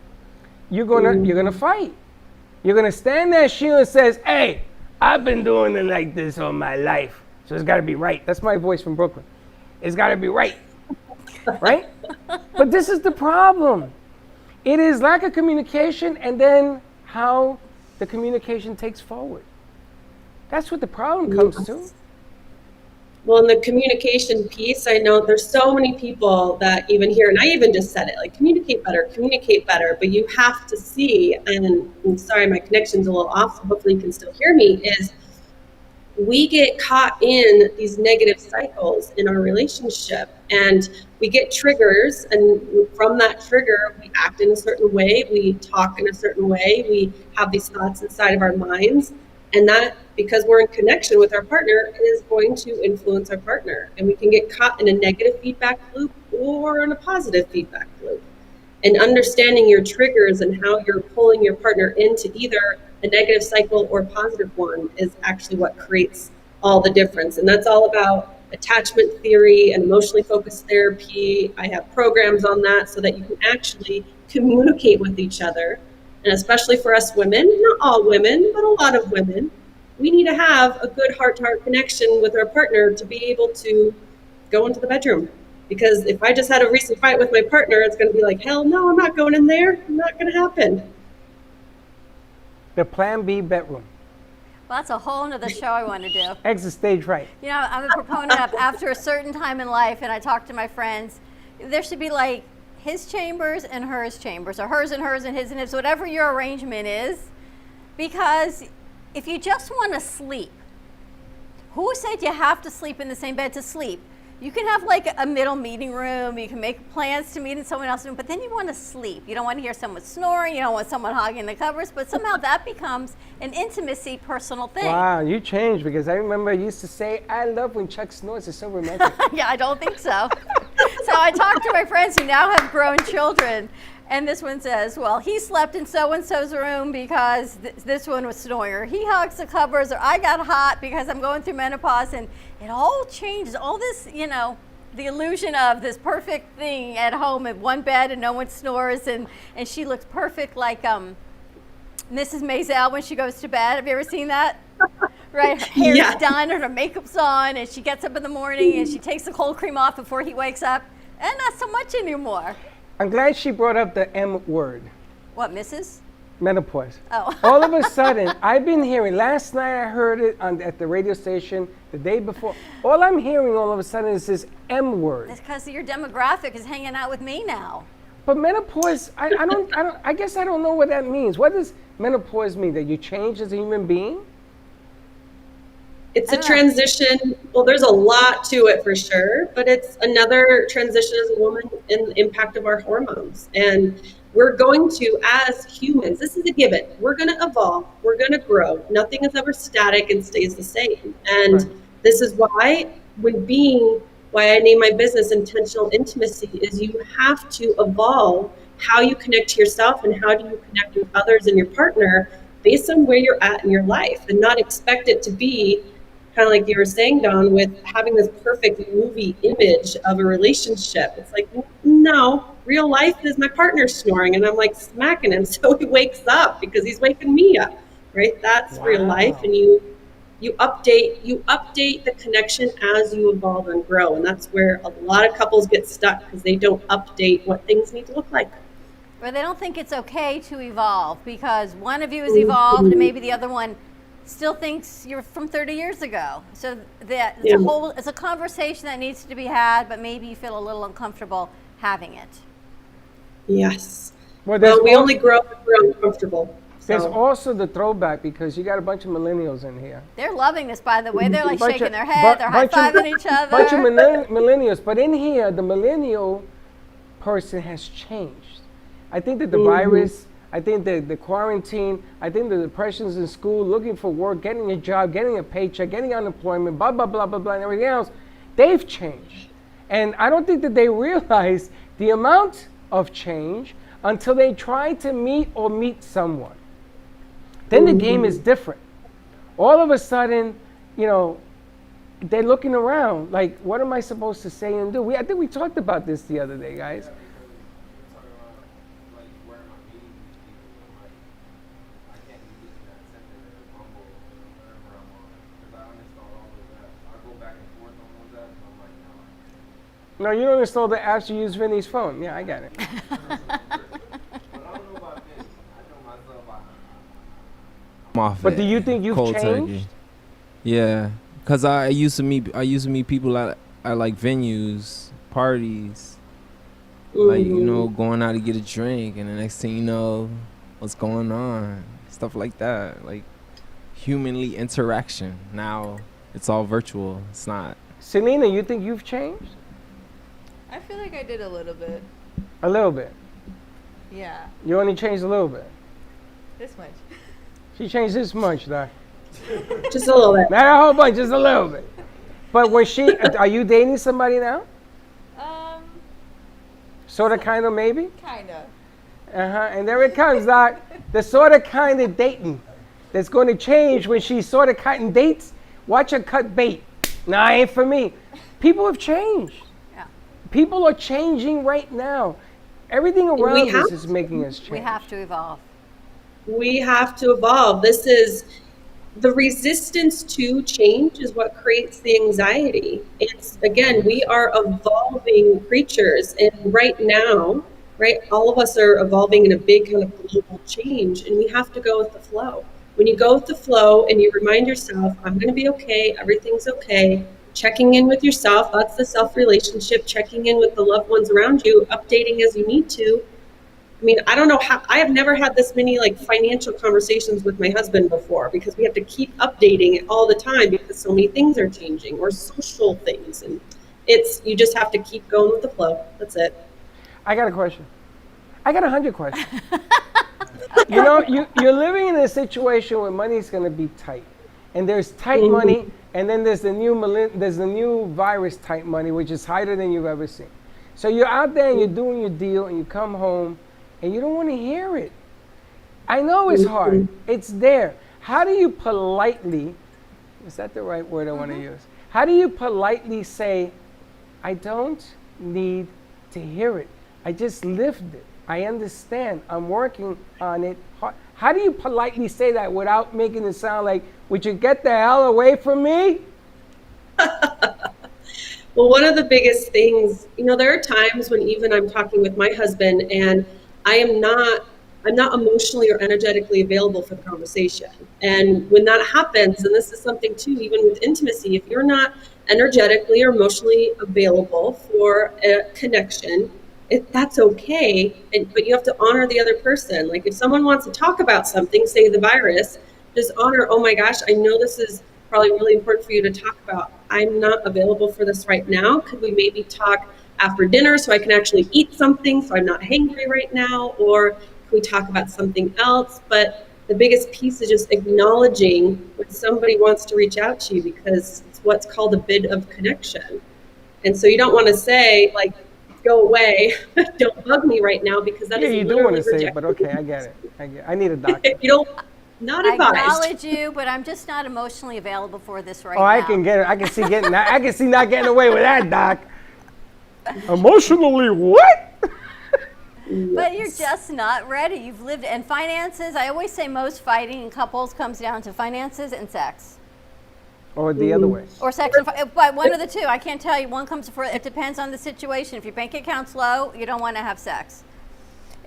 you're gonna fight. You're gonna stand there. Sheila says, "Hey, I've been doing it like this all my life, so it's got to be right." That's my voice from Brooklyn. It's got to be right, right? But this is the problem. It is lack of communication, and then how the communication takes forward. That's what the problem comes to. Well, in the communication piece, I know there's so many people that even hear, and I even just said it, like communicate better, but you have to see, and I'm sorry, my connection's a little off, so hopefully you can still hear me, is we get caught in these negative cycles in our relationship, and we get triggers, and from that trigger, we act in a certain way, we talk in a certain way, we have these thoughts inside of our minds, and that, because we're in connection with our partner, is going to influence our partner. And we can get caught in a negative feedback loop or in a positive feedback loop. And understanding your triggers and how you're pulling your partner into either a negative cycle or positive one is actually what creates all the difference. And that's all about attachment theory and emotionally focused therapy. I have programs on that so that you can actually communicate with each other. And especially for us women, not all women, but a lot of women, we need to have a good heart-to-heart connection with our partner to be able to go into the bedroom. Because if I just had a recent fight with my partner, it's going to be like, hell no, I'm not going in there. Not going to happen. The Plan B bedroom. Well, that's a whole nother show I want to do. Exit stage right. You know, I'm a proponent of after a certain time in life, and I talk to my friends, there should be like his chambers and hers chambers, or hers and his and his, whatever your arrangement is. Because if you just want to sleep, Who said you have to sleep in the same bed to sleep? You can have like a middle meeting room. You can make plans to meet in someone else's room, but then you want to sleep. You don't want to hear someone snoring. You don't want someone hogging the covers, but somehow that becomes an intimacy, personal thing. Wow, you changed, because I remember I used to say, I love when Chuck snores. It's so romantic. Yeah, I don't think so. So I talked to my friends who now have grown children, and this one says, well, he slept in so-and-so's room because this one was snoring, or he hugs the covers, or I got hot because I'm going through menopause, and it all changes. All this, you know, the illusion of this perfect thing at home in one bed and no one snores, and she looks perfect like Mrs. Maisel when she goes to bed. Have you ever seen that? Right, her hair's Yeah. done and her makeup's on, and she gets up in the morning and she takes the cold cream off before he wakes up, and not so much anymore. I'm glad she brought up the M word, What, Mrs.? menopause. Oh. All of a sudden, I've been hearing, last night I heard it at the radio station, the day before. All I'm hearing all of a sudden is this M word. That's because your demographic is hanging out with me now. But menopause, I guess I don't know what that means. What does menopause mean? That you change as a human being? It's a transition. Well, there's a lot to it for sure, but it's another transition as a woman in the impact of our hormones. And we're going to, as humans, this is a given. We're going to evolve. We're going to grow. Nothing is ever static and stays the same. And this is why, why I name my business Intentional Intimacy, is you have to evolve how you connect to yourself and how do you connect with others and your partner based on where you're at in your life, and not expect it to be kind of like you were saying, Dawn, with having this perfect movie image of a relationship. It's like, no, real life is my partner snoring and I'm like smacking him so he wakes up because he's waking me up, right? That's real life. And you update the connection as you evolve and grow. And that's where a lot of couples get stuck, because they don't update what things need to look like. Or they don't think it's okay to evolve because one of you has evolved and maybe the other one still thinks you're from 30 years ago. So that it's a conversation that needs to be had, but maybe you feel a little uncomfortable having it. Yes. Well, we only grow if we're uncomfortable. There's So also the throwback, because you got a bunch of millennials in here. They're loving this, by the way. They're like Bunch shaking of- their head, they're high-fiving each other. Bunch of millennials, but in here, the millennial person has changed. I think that the virus, I think that the quarantine, I think the depressions in school, looking for work, getting a job, getting a paycheck, getting unemployment, blah, blah, blah, blah, blah, and everything else, they've changed. And I don't think that they realize the amount of change until they try to meet someone. Then the game is different. All of a sudden, you know, they're looking around like, what am I supposed to say and do? I think we talked about this the other day, guys. No, you don't install the apps, you use Vinny's phone. Yeah, I got it. But do you think you've cold changed? turkey. Yeah, cause I used to meet people at like venues, parties, like, you know, going out to get a drink, and the next thing you know, what's going on, stuff like that, like humanly interaction. Now it's all virtual. It's not. Selena, you think you've changed? I feel like I did a little bit. A little bit. Yeah, You only changed a little bit. this much. She changed this much, though. just a little bit. Not a whole bunch, just a little bit. But when are you dating somebody now? Sort of, kind of, maybe? Kinda. And there it comes, Doc. The sort of, kind of dating that's going to change when she sort of cutting dates. Watch her cut bait. Nah, ain't for me. People have changed. Yeah. People are changing right now. Everything around us is making us change. We have to evolve. We have to evolve. This is the resistance to change is what creates the anxiety. It's, again, we are evolving creatures, and right now, right, all of us are evolving in a big kind of global change, and we have to go with the flow. When you go with the flow and you remind yourself, I'm going to be okay, everything's okay, checking in with yourself, that's the self relationship, checking in with the loved ones around you, updating as you need to, I mean, I don't know how, I have never had this many like financial conversations with my husband before, because we have to keep updating it all the time because so many things are changing, or social things. And you just have to keep going with the flow. That's it. I got a question. I got 100 questions. You know, you're living in a situation where money's going to be tight. And there's tight money, and then there's the new virus type money, which is tighter than you've ever seen. So you're out there and you're doing your deal, and you come home, and you don't want to hear it. I know it's hard. It's there. How do you politely, is that the right word I want to use? How do you politely say, I don't need to hear it. I just lived it. I understand. I'm working on it hard. How do you politely say that without making it sound like, would you get the hell away from me? Well, one of the biggest things, you know, there are times when even I'm talking with my husband and I'm not emotionally or energetically available for the conversation. And when that happens, and this is something too, even with intimacy, if you're not energetically or emotionally available for a connection, that's okay. But you have to honor the other person. Like if someone wants to talk about something, say the virus, just honor, oh my gosh, I know this is probably really important for you to talk about. I'm not available for this right now. Could we maybe talk after dinner so I can actually eat something so I'm not hangry right now? Or can we talk about something else? But the biggest piece is just acknowledging when somebody wants to reach out to you, because it's what's called a bid of connection. And so you don't want to say like, go away, don't bug me right now, because that is you do want to say it, but okay, I get it. I need a doctor. You don't, not advised. I acknowledge you, but I'm just not emotionally available for this right now. I can get it. I can see not getting away with that, Doc. Emotionally what? But you're just not ready. You've lived, and finances, I always say most fighting in couples comes down to finances and sex. Or the other way. Or sex and but one of the two. I can't tell you. One comes first. It depends on the situation. If your bank account's low, you don't want to have sex.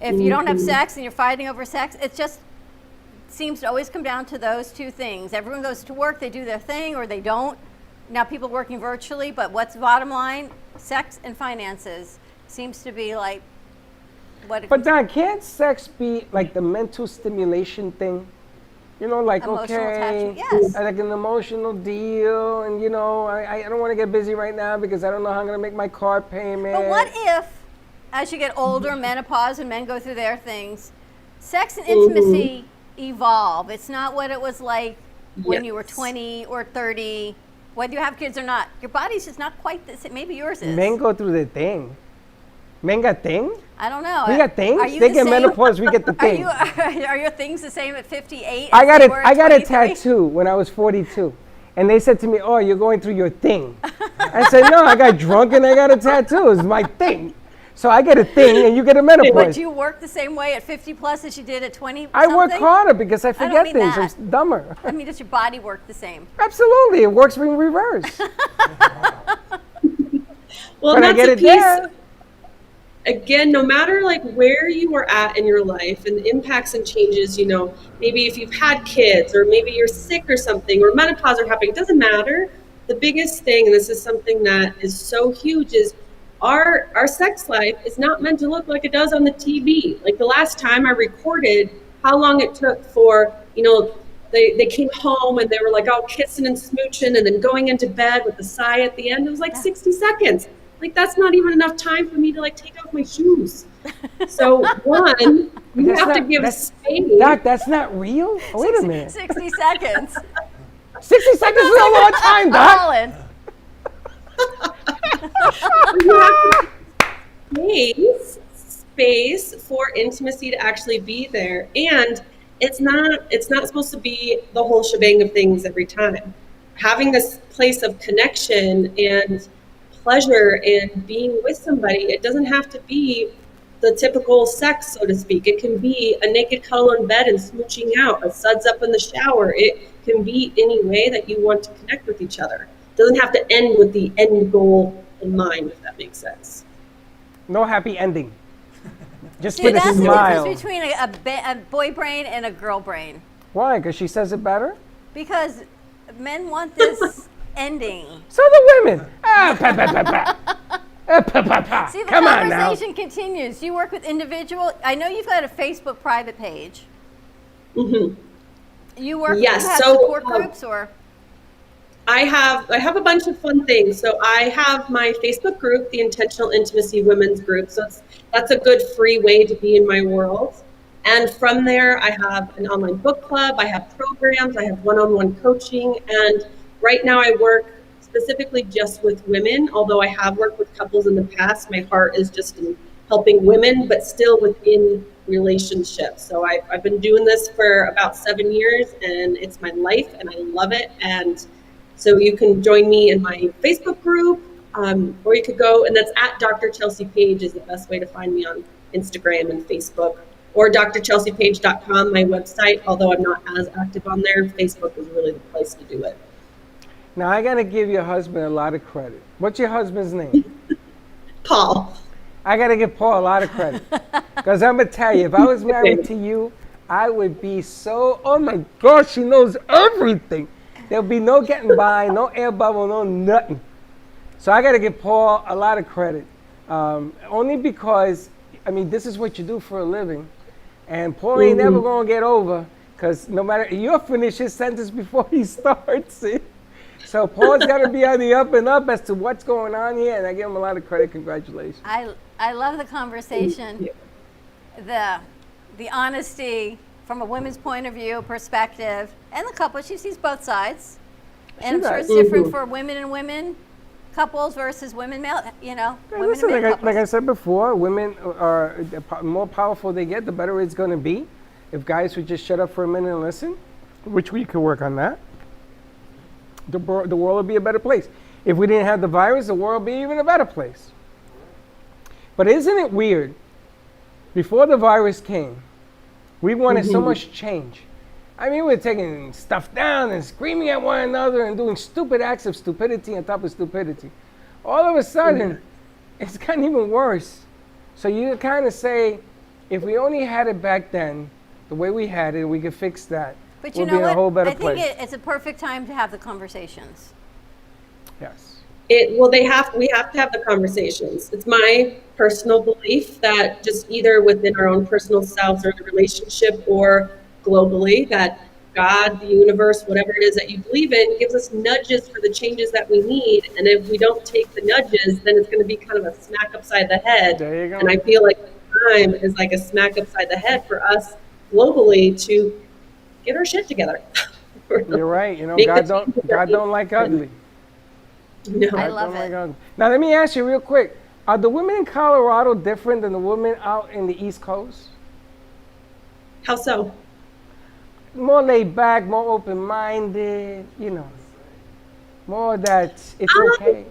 If you don't have sex and you're fighting over sex, it just seems to always come down to those two things. Everyone goes to work, they do their thing, or they don't. Now people working virtually, but what's the bottom line? Sex and finances seems to be like what. But Don, can't sex be like the mental stimulation thing? You know, like, emotional okay, attachment, yes. like an emotional deal, and you know, I don't want to get busy right now because I don't know how I'm going to make my car payment. But what if, as you get older, menopause, and men go through their things, sex and intimacy evolve? It's not what it was like when you were 20 or 30, whether you have kids or not. Your body's just not quite the same. Maybe yours is. Men go through the thing. Men got thing? I don't know. We got things? They get menopause, we get the thing. Are your things the same at 58? I got a tattoo when I was 42. And they said to me, oh, you're going through your thing. I said, no, I got drunk and I got a tattoo. It's my thing. So I get a thing and you get a menopause. But you work the same way at 50 plus as you did at 20 I work harder because I forget things. That. I'm dumber. I mean, does your body work the same? Absolutely. It works in reverse. Well, but that's I get a it piece. there. Again, no matter like where you are at in your life and the impacts and changes, you know, maybe if you've had kids or maybe you're sick or something or menopause are happening, it doesn't matter. The biggest thing, and this is something that is so huge, is our sex life is not meant to look like it does on the TV. Like the last time I recorded how long it took for, you know, they came home and they were like all kissing and smooching and then going into bed with the sigh at the end. It was like 60 seconds. Like that's not even enough time for me to like take off my shoes. So one, you have to give space. Doc, that's not real? Oh, wait a minute. 60 seconds. 60 seconds is a long time, Doc. You have to give space for intimacy to actually be there. And it's not supposed to be the whole shebang of things every time. Having this place of connection and pleasure and being with somebody, it doesn't have to be the typical sex, so to speak. It can be a naked cuddle in bed and smooching out, a suds up in the shower. It can be any way that you want to connect with each other. It doesn't have to end with the end goal in mind, if that makes sense. No happy ending. Just Dude, with a that's smile. the difference between a boy brain and a girl brain. Why? Because she says it better? Because men want this ending. So the women. See, the Come on now. conversation continues. You work with individual. I know you've got a Facebook private page. Mm-hmm. You work Yes, with so, support groups, or I have a bunch of fun things. So I have my Facebook group, the Intentional Intimacy Women's Group. So that's a good free way to be in my world. And from there, I have an online book club. I have programs. I have one-on-one coaching. And right now, I work specifically just with women. Although I have worked with couples in the past, my heart is just in helping women, but still within relationships. So I've been doing this for about 7 years, and it's my life, and I love it. And so you can join me in my Facebook group, or you could go, and that's at Dr. Chelsea Page is the best way to find me on Instagram and Facebook, or drchelseapage.com, my website. Although I'm not as active on there, Facebook is really the place to do it. Now, I got to give your husband a lot of credit. What's your husband's name? Paul. I got to give Paul a lot of credit. Because I'm going to tell you, if I was married to you, I would be so, oh my gosh, she knows everything. There'll be no getting by, no air bubble, no nothing. So I got to give Paul a lot of credit. Only because, I mean, this is what you do for a living. And Paul ain't never going to get over, because no matter, you'll finish his sentence before he starts it. So Paul's got to be on the up and up as to what's going on here, and I give him a lot of credit. Congratulations. I love the conversation, the honesty from a women's point of view, perspective, and the couple. She sees both sides, and I'm sure it's different for women and women, couples versus women, male. You know, women Listen, and men like I said before, women are the more powerful they get, the better it's going to be. If guys would just shut up for a minute and listen, which we could work on that, the world would be a better place. If we didn't have the virus, the world would be even a better place. But isn't it weird? Before the virus came, we wanted so much change. I mean, we were taking stuff down and screaming at one another and doing stupid acts of stupidity on top of stupidity. All of a sudden, it's gotten even worse. So you kind of say, if we only had it back then, the way we had it, we could fix that. But you we'll know be in a whole better I think place. it's a perfect time to have the conversations. Yes. We have to have the conversations. It's my personal belief that just either within our own personal selves or the relationship or globally, that God, the universe, whatever it is that you believe in, gives us nudges for the changes that we need. And if we don't take the nudges, then it's going to be kind of a smack upside the head. There you go. And I feel like time is like a smack upside the head for us globally to get our shit together. You're right. You know, Make God the don't like ugly. No. I love it. Now, let me ask you real quick. Are the women in Colorado different than the women out in the East Coast? How so? More laid back, more open-minded, you know. More that it's okay.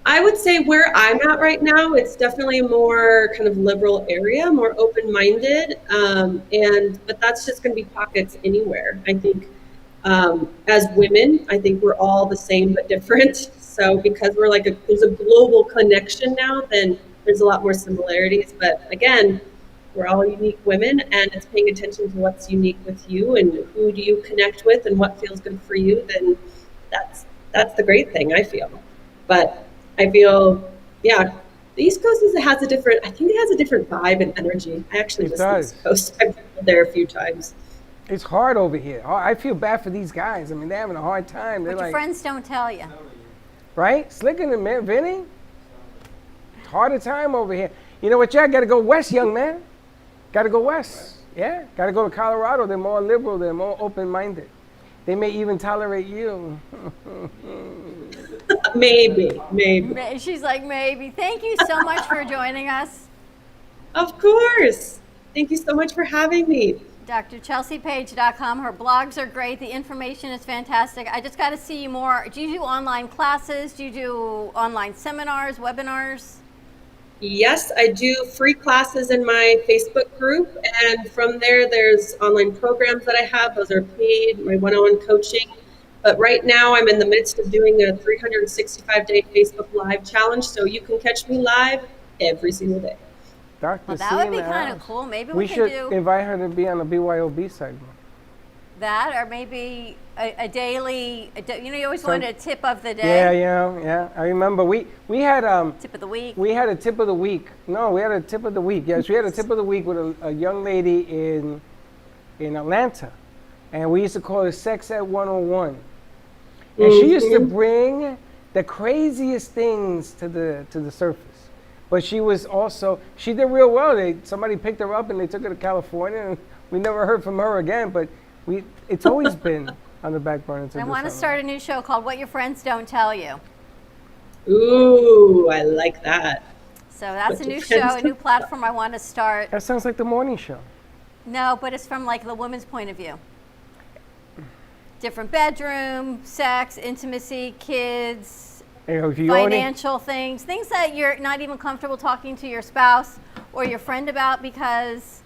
I would say where I'm at right now, it's definitely a more kind of liberal area, more open-minded, but that's just going to be pockets anywhere. I think as women, I think we're all the same but different. So because we're like there's a global connection now, then there's a lot more similarities. But again, we're all unique women, and it's paying attention to what's unique with you and who do you connect with and what feels good for you. Then that's the great thing, I feel. But I feel, the East Coast has a different vibe and energy. I actually miss the East Coast. I've been there a few times. It's hard over here. I feel bad for these guys. I mean, they're having a hard time. They're But your like, friends don't tell you. right? Slick and Vinny, it's harder time over here. You know what, got to go west, young man. Got to go west. Yeah, got to go to Colorado. They're more liberal. They're more open-minded. They may even tolerate you. Maybe. She's like, maybe. Thank you so much for joining us. Of course. Thank you so much for having me. DrChelseaPage.com. Her blogs are great. The information is fantastic. I just got to see you more. Do you do online classes? Do you do online seminars, webinars? Yes, I do free classes in my Facebook group. And from there, there's online programs that I have. Those are paid, my one-on-one coaching. But right now, I'm in the midst of doing a 365-day Facebook Live challenge. So you can catch me live every single day. Dr. Well, that C would in be the kind of house. cool. Maybe We we should could do. invite her to be on the BYOB segment. that, or maybe a daily, you always Some- wanted a tip of the day. Yeah. I remember we had Tip of the week. We had a tip of the week. No, we had a tip of the week. Yes, we had a tip of the week with a young lady in Atlanta, and we used to call her Sex at 101. And she used to bring the craziest things to the surface. But she did real well. Somebody picked her up and they took her to California, and we never heard from her again. But it's always been on the back burner. I want to start a new show called What Your Friends Don't Tell You. Ooh, I like that. So that's What a new Your show, Friends a new Don't platform I want to start. That sounds like the morning show. No, but it's from like the woman's point of view. Different bedroom, sex, intimacy, kids, If you financial things that you're not even comfortable talking to your spouse or your friend about because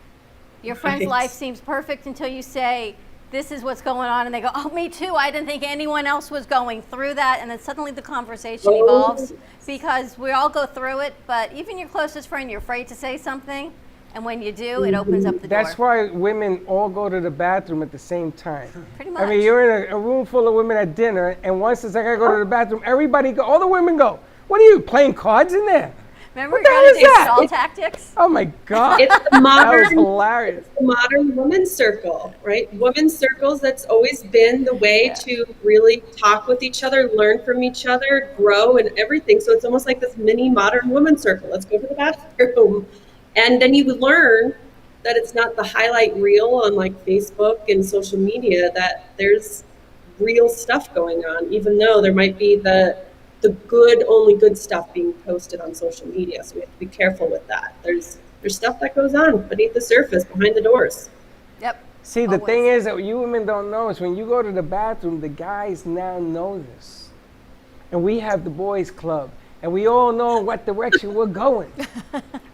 your friend's Right. life seems perfect until you say, this is what's going on, and they go, oh, me too, I didn't think anyone else was going through that, and then suddenly the conversation evolves because we all go through it, but even your closest friend, you're afraid to say something, and when you do, it opens up the door. That's why women all go to the bathroom at the same time. Pretty I mean, you're in a room full of women at dinner, and once it's like I go to the bathroom, all the women go. What are you playing cards in there? Remember What the hell going is to do that? stall tactics? Oh my God! It's the That was modern, hilarious. it's the modern women's circle, right? Women's circles, that's always been the way to really talk with each other, learn from each other, grow and everything. So it's almost like this mini modern women's circle. Let's go to the bathroom. And then you learn that it's not the highlight reel on like Facebook and social media, that there's real stuff going on, even though there might be the only good stuff being posted on social media. So we have to be careful with that. There's stuff that goes on beneath the surface, behind the doors. Yep. See, the thing is that you women don't know is when you go to the bathroom, the guys now know this. And we have the boys club. And we all know what direction we're going.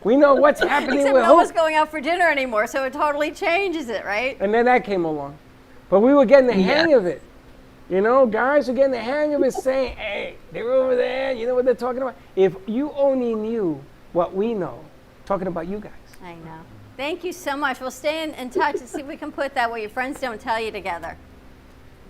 We know what's happening Except with no one's Hope. going out for dinner anymore, so it totally changes it, right? And then that came along. But we were getting the hang of it. You know, guys were getting the hang of it saying, hey, they're over there. You know what they're talking about? If you only knew what we know, talking about you guys. I know. Thank you so much. We'll stay in touch and see if we can put that What Your Friends Don't Tell You together.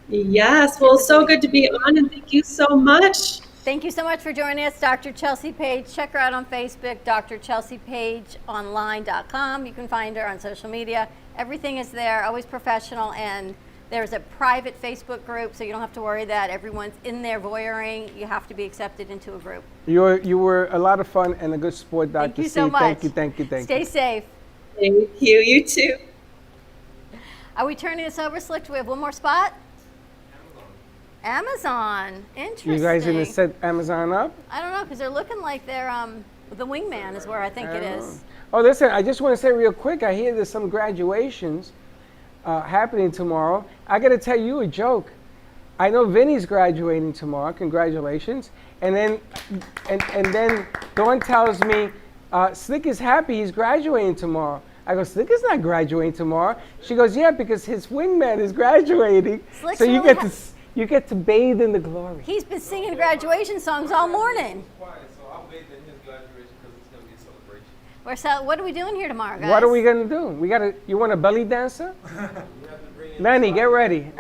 Yes, well, so good to be on, and thank you so much. Thank you so much for joining us, Dr. Chelsea Page. Check her out on Facebook, drchelseapageonline.com. You can find her on social media. Everything is there, always professional, and there's a private Facebook group, so you don't have to worry that everyone's in there voyeuring. You have to be accepted into a group. You were a lot of fun and a good sport, Dr. Thank you C. so much. Thank you. Stay safe. Thank you. You too. Are we turning this over, Slick? Do we have one more spot? Amazon. Interesting. You guys gonna set Amazon up? I don't know, because they're looking like they're, the wingman is where I think it is. Oh, listen, I just want to say real quick, I hear there's some graduations happening tomorrow. I got to tell you a joke. I know Vinny's graduating tomorrow. Congratulations. And then Dawn tells me, Slick is happy he's graduating tomorrow. I go, Slick is not graduating tomorrow. She goes, yeah, because his wingman is graduating. Slick's So you really get to bathe in the glory. He's been singing graduation songs all morning. What are we doing here tomorrow, guys? What are we gonna do? You want a belly dancer? Lenny, get ready.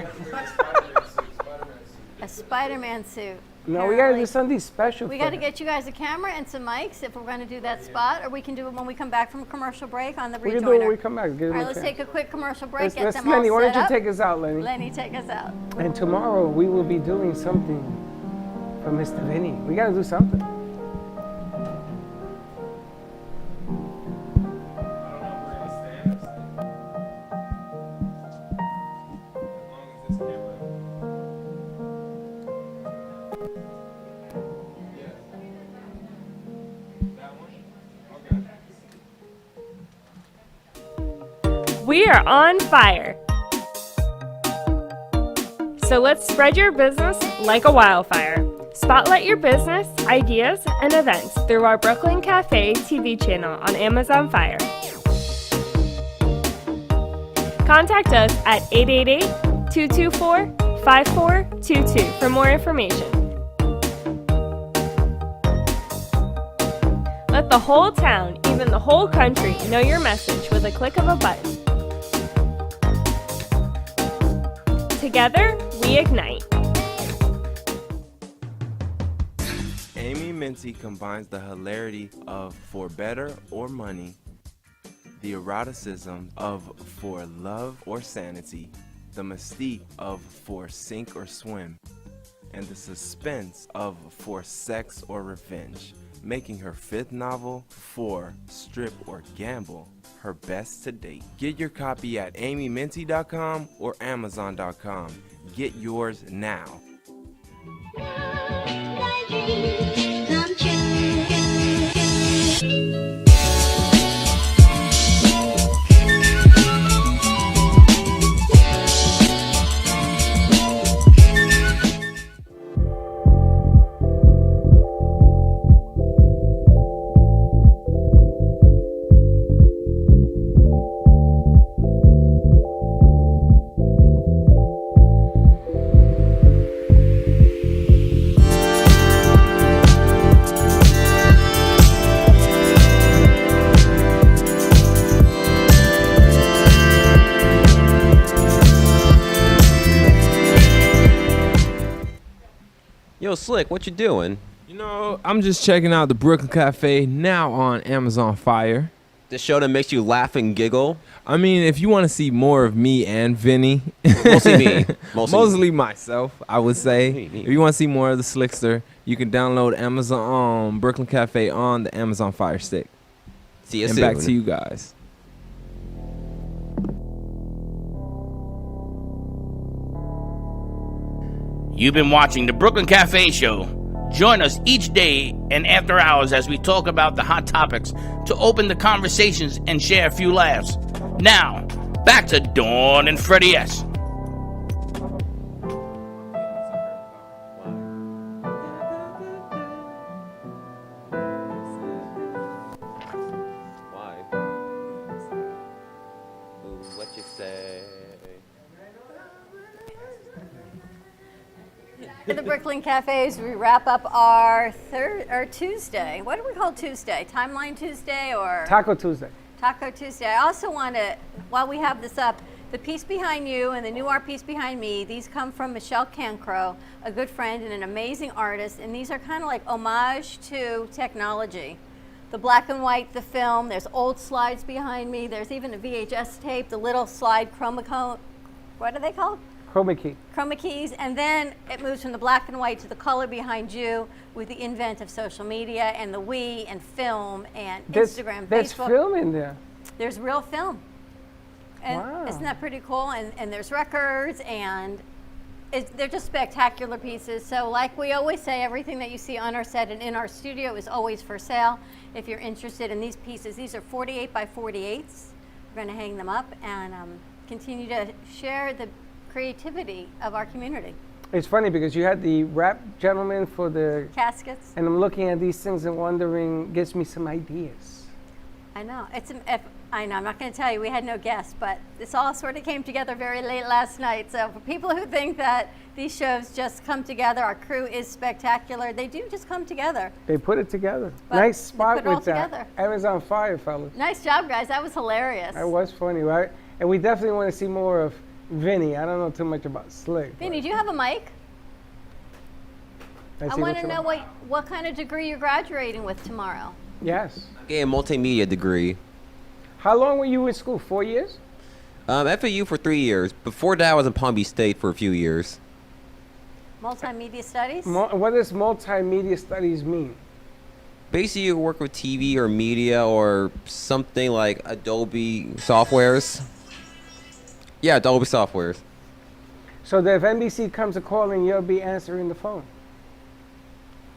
A Spider-Man suit. No, we gotta do something special. We for got to him. get you guys a camera and some mics if we're going to do that spot, or we can do it when we come back from a commercial break on the We Rejoiner. can do it when we come back. Give All him right, a let's chance. take a quick commercial break. Get them Lenny, all why set don't you up. take us out, Lenny? Lenny, take us out. And tomorrow we will be doing something for Mr. Vinny. We gotta do something. We are on fire. So let's spread your business like a wildfire. Spotlight your business, ideas, and events through our Brooklyn Cafe TV channel on Amazon Fire. Contact us at 888-224-5422 for more information. Let the whole town, even the whole country, know your message with a click of a button. Together, we ignite. Amy Minty combines the hilarity of For Better or Money, the eroticism of For Love or Sanity, the mystique of For Sink or Swim, and the suspense of For Sex or Revenge, making her fifth novel, For Strip or Gamble, her best to date. Get your copy at amyminty.com or amazon.com. Get yours now. Yo, Slick, what you doing? You know, I'm just checking out the Brooklyn Cafe, now on Amazon Fire. The show that makes you laugh and giggle? I mean, if you want to see more of me and Vinny. Mostly me. Mostly myself, I would say. If you want to see more of the Slickster, you can download Amazon Brooklyn Cafe on the Amazon Fire Stick. See you and soon. Back to you guys. You've been watching the Brooklyn Cafe Show. Join us each day and after hours as we talk about the hot topics to open the conversations and share a few laughs. Now, back to Dawn and Freddie S. What you say? In the Brooklyn Cafes, we wrap up our Tuesday. What do we call Tuesday? Timeline Tuesday or? Taco Tuesday. Taco Tuesday. I also want to, while we have this up, the piece behind you and the new art piece behind me, these come from Michelle Cancro, a good friend and an amazing artist, and these are kind of like homage to technology. The black and white, the film, there's old slides behind me, there's even a VHS tape, the little slide chroma, what are they called? Chroma key. Chroma keys, and then it moves from the black and white to the color behind you with the invent of social media and the Wii and film and Instagram, There's Facebook. film in there. There's real film. And Wow. isn't that pretty cool? And there's records, and they're just spectacular pieces. So like we always say, everything that you see on our set and in our studio is always for sale. If you're interested in these pieces, these are 48 by 48s. We're going to hang them up and continue to share the creativity of our community. It's funny because you had the rap gentleman for the Caskets. and I'm looking at these things and wondering, gives me some ideas. I know. I know. I'm not going to tell you. We had no guests, but this all sort of came together very late last night. So for people who think that these shows just come together, our crew is spectacular. They do just come together. They put it together. But Nice they spot put it all with that. together. Amazon Fire, fellas. Nice job, guys. That was hilarious. That was funny, right? And we definitely want to see more of Vinny. I don't know too much about Slick. Vinny, do you have a mic? I want to know what kind of degree you're graduating with tomorrow. Yes. Getting a multimedia degree. How long were you in school? 4 years? FAU for 3 years. Before that, I was in Palm Beach State for a few years. Multimedia studies? What does multimedia studies mean? Basically, you work with TV or media or something like Adobe softwares. Yeah, Adobe softwares. So that if NBC comes a calling, you'll be answering the phone.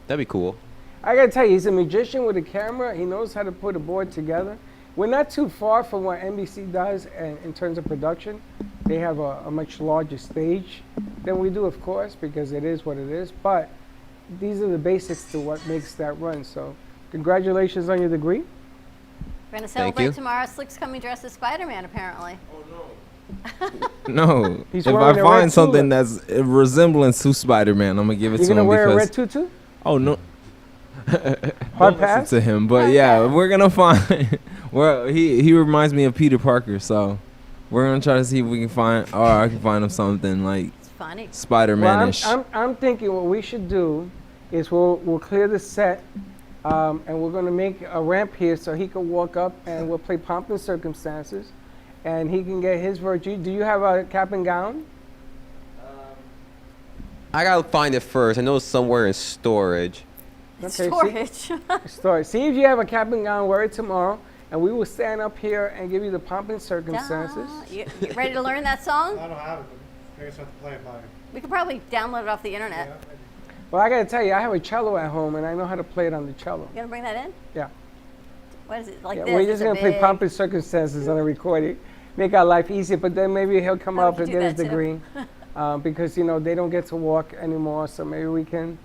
That'd be cool. I gotta tell you, he's a magician with a camera. He knows how to put a board together. We're not too far from what NBC does in terms of production. They have a much larger stage than we do, of course, because it is what it is. But these are the basics to what makes that run. So congratulations on your degree. We're going to celebrate tomorrow. Slick's coming dressed as Spider-Man, apparently. No. He's If I wearing a red find something tulip. that's a resemblance to Spider-Man, I'm going to give it You're to gonna him. wear a because red tutu? Oh, no. Hard Don't pass? listen to him, but yeah, we're gonna find. Well, he reminds me of Peter Parker, so we're gonna try to see if we can find, or I can find him something like funny. Spider-Man-ish. Well, I'm thinking what we should do is we'll clear the set, and we're going to make a ramp here so he can walk up, and we'll play Pomp and Circumstances, and he can get his virtue. Do you have a cap and gown? I gotta find it first. I know it's somewhere in storage. Storage. Storage. See if you have a cap and gown. Wear it tomorrow, and we will stand up here and give you the Pomp and Circumstances. You ready to learn that song? I don't have it, but I guess I have to play it by. We could probably download it off the internet. Well, I got to tell you, I have a cello at home, and I know how to play it on the cello. You gonna bring that in? Yeah. What is it like? Yeah, this? we're Is just it going to play big? Pomp and Circumstances on a recording, make our life easier, but then maybe he'll come Oh, we up could and do get his that too. degree. Because, you know, they don't get to walk anymore, so maybe we can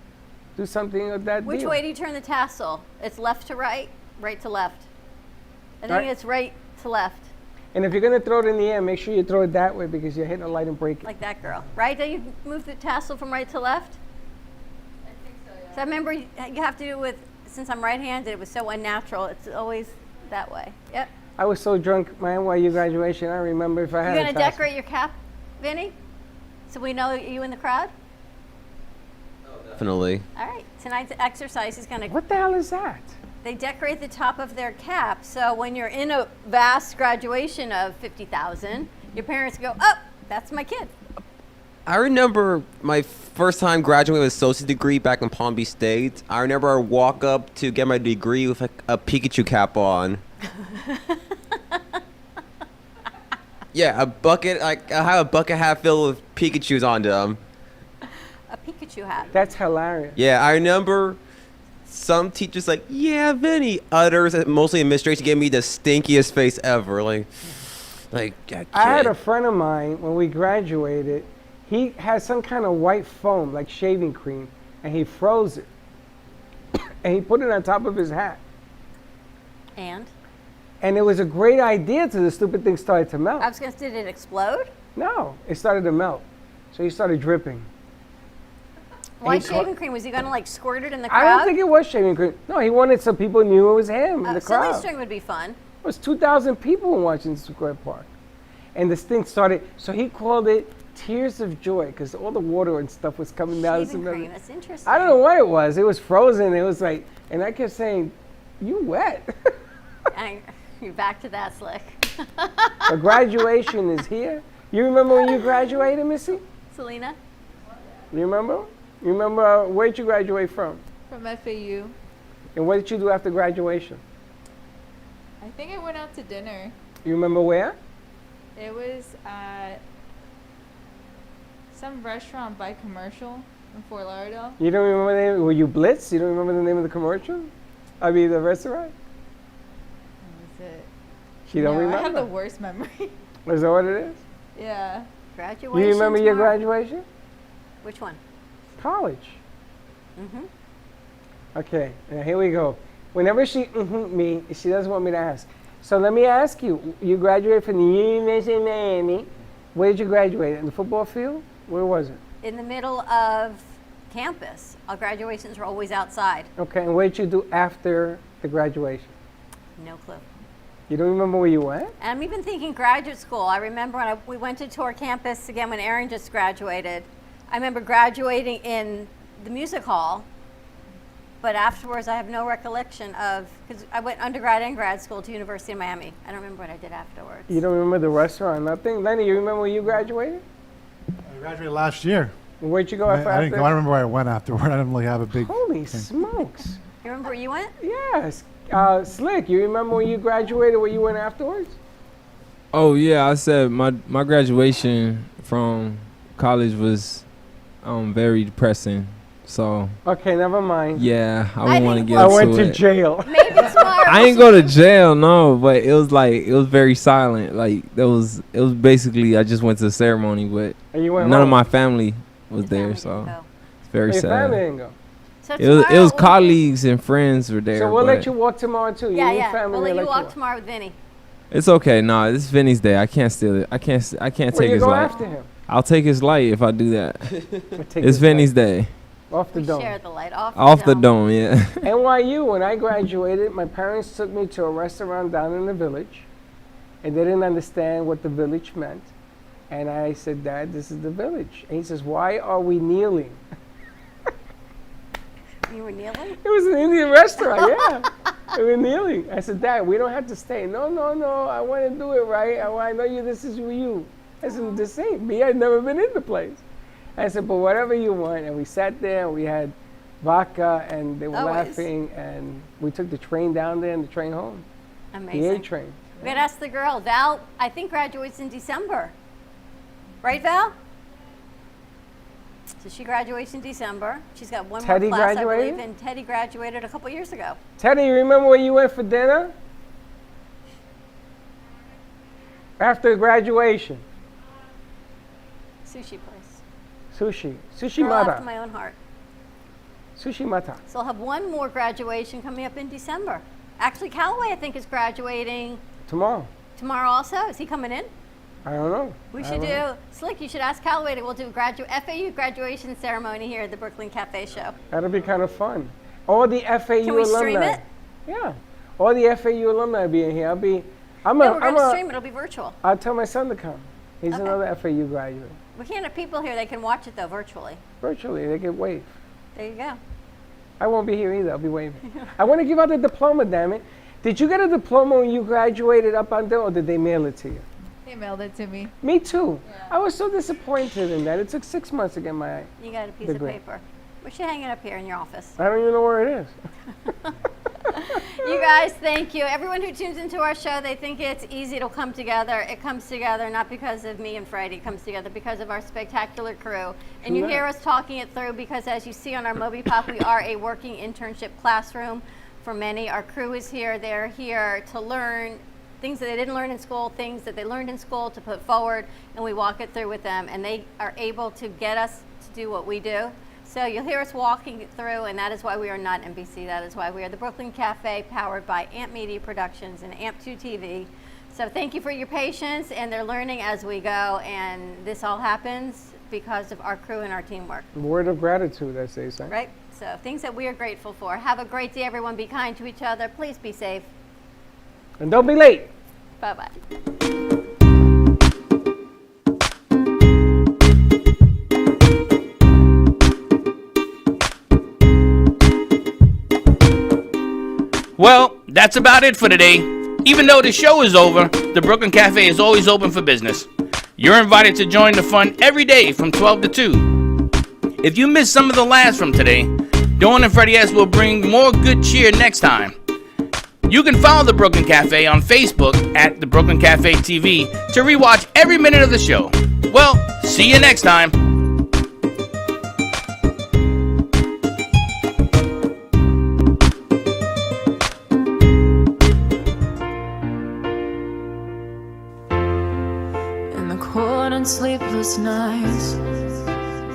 do something of that Which deal. way do you turn the tassel? It's left to right, right to left. I think Right. it's right to left, And if you're going to throw it in the air, make sure you throw it that way because you're hitting a light and breaking. like that girl. Right? Do you move the tassel from right to left? I think so, yeah. So I remember you have to do it with, since I'm right-handed, it was so unnatural. It's always that way. Yep. I was so drunk my NYU graduation, I remember if I had You a gonna tassel. decorate your cap, Vinny? So we know you in the crowd? Definitely. All right. Tonight's exercise is gonna. What the hell is that? They decorate the top of their cap, so when you're in a vast graduation of 50,000, your parents go, "Oh, that's my kid." I remember my first time graduating with an associate degree back in Palm Beach State. I remember I walk up to get my degree with a Pikachu cap on. Yeah, a bucket. Like I have a bucket hat filled with Pikachus on them. A Pikachu hat. That's hilarious. Yeah, I remember some teachers like, "Yeah, Vinny." Others, mostly administration, gave me the stinkiest face ever. Like that I had kid. a friend of mine when we graduated. He had some kind of white foam, like shaving cream, and he froze it. And he put it on top of his hat. And it was a great idea till the stupid thing started to melt. I was gonna say, did it explode? No, it started to melt. So he started dripping. Why he caught- shaving cream? Was he gonna like squirt it in the crowd? I don't think it was shaving cream. No, he wanted so people knew it was him in the Silly crowd. string would be fun. It was 2,000 people watching Square Park. And this thing started, so he called it Tears of Joy because all the water and stuff was coming down. Shaving cream. That's interesting. I don't know what it was. It was frozen. It was like, and I kept saying, "You wet." And you're back to that, Slick. The graduation is here. You remember when you graduated, Missy? Selena? You remember? You remember where did you graduate from? From FAU. And what did you do after graduation? I think I went out to dinner. You remember where? It was at some restaurant by Commercial in Fort Lauderdale. You don't remember the name? Were you Blitz? You don't remember the name of the commercial? I mean, the restaurant? What was it? She don't No, remember? I have the worst memory. Is that what it is? Yeah. Graduation. You remember your tomorrow. graduation? Which one? College. Mm-hmm. Okay, now here we go. Whenever she me, she doesn't want me to ask. So let me ask you, you graduated from the University of Miami. Where did you graduate? In the football field? Where was it? In the middle of campus. Our graduations are always outside. Okay, and what did you do after the graduation? No clue. You don't remember where you went? And I'm even thinking graduate school. I remember when we went to tour campus again when Aaron just graduated. I remember graduating in the music hall, but afterwards I have no recollection of, because I went undergrad and grad school to University of Miami. I don't remember what I did afterwards. You don't remember the restaurant, nothing? Lenny, you remember where you graduated? I graduated last year. And where'd you go I after? didn't go. I don't remember where I went afterward. I didn't really have a big. Holy thing. smokes. You remember where you went? Yes. Slick, you remember when you graduated, where you went afterwards? Oh yeah, I said my graduation from college was very depressing. So Okay, never mind. yeah, I wouldn't want to get I into went to it. jail. Maybe tomorrow. I ain't go to jail, no, but it was very silent. Like it was basically I just went to the ceremony, but And you went none of home. my family was there, so it's very Your family sad. didn't go. So It was tomorrow- colleagues and friends were there. So we'll but let you walk tomorrow too. Yeah, Your yeah. family We'll let will you let walk tomorrow with Vinny. It's okay. No, this is Vinny's day. I can't steal it. I can't Well, take you his go light. after him. I'll take his light if I do that. Take It's his Vinny's day. Off the We dome. share the light off. Off the dome, yeah. NYU, when I graduated, my parents took me to a restaurant down in the village, and they didn't understand what the village meant. And I said, Dad, this is the village. And he says, why are we kneeling? You were kneeling? It was an Indian restaurant, yeah. We were kneeling. I said, Dad, we don't have to stay. No, I want to do it right. I know this is you. I said, this ain't me. I'd never been in the place. I said, but whatever you want. And we sat there and we had vodka and they were laughing. And we took the train down there and the train home. Amazing. The A train. We gotta ask the girl. Val, I think graduates in December. Right, Val? So she graduates in December. She's got one Teddy more class, graduated? I believe, and Teddy graduated a couple years ago. Teddy, you remember where you went for dinner? After graduation. Sushi place. Sushi Girl Mata. after my own heart. Sushi Mata. So I'll have one more graduation coming up in December. Actually, Callaway, I think, is graduating Tomorrow. tomorrow also. Is he coming in? I don't know. We I should don't do, know. Slick, you should ask Callaway. We'll do FAU graduation ceremony here at the Brooklyn Cafe Show. That'll be kind of fun. All the FAU Can we alumni. stream it? Yeah. All the FAU alumni be in here. I'm We're going to stream it. It'll be virtual. I'll tell my son to come. He's Okay. another FAU graduate. We can't have people here. They can watch it, though, virtually. Virtually, they can wave. There you go. I won't be here either. I'll be waving. I want to give out the diploma, damn it. Did you get a diploma when you graduated up until, or did they mail it to you? They mailed it to me. Me too. I was so disappointed in that. It took 6 months to get my You got a piece degree. of paper. We should hang it up here in your office. I don't even know where it is. You guys, thank you. Everyone who tunes into our show, they think it's easy to come together. It comes together not because of me and Freddie. It comes together because of our spectacular crew. And you hear us talking it through because, as you see on our MobiPop, we are a working internship classroom for many. Our crew is here. They're here to learn things that they didn't learn in school, things that they learned in school to put forward, and we walk it through with them. And they are able to get us to do what we do. So you'll hear us walking it through, and that is why we are not NBC. That is why we are the Brooklyn Cafe, powered by AMP Media Productions and AMP2 TV. So thank you for your patience, and they're learning as we go, and this all happens because of our crew and our teamwork. Word of gratitude, as they say. Right? So things that we are grateful for. Have a great day, everyone. Be kind to each other. Please be safe. And don't be late. Bye-bye. Well, that's about it for today. Even though the show is over, the Brooklyn Cafe is always open for business. You're invited to join the fun every day from 12 to 2. If you missed some of the laughs from today, Dawn and Freddie S will bring more good cheer next time. You can follow the Brooklyn Cafe on Facebook at the Brooklyn Cafe TV to rewatch every minute of the show. Well, see you next time. In the cold and sleepless nights,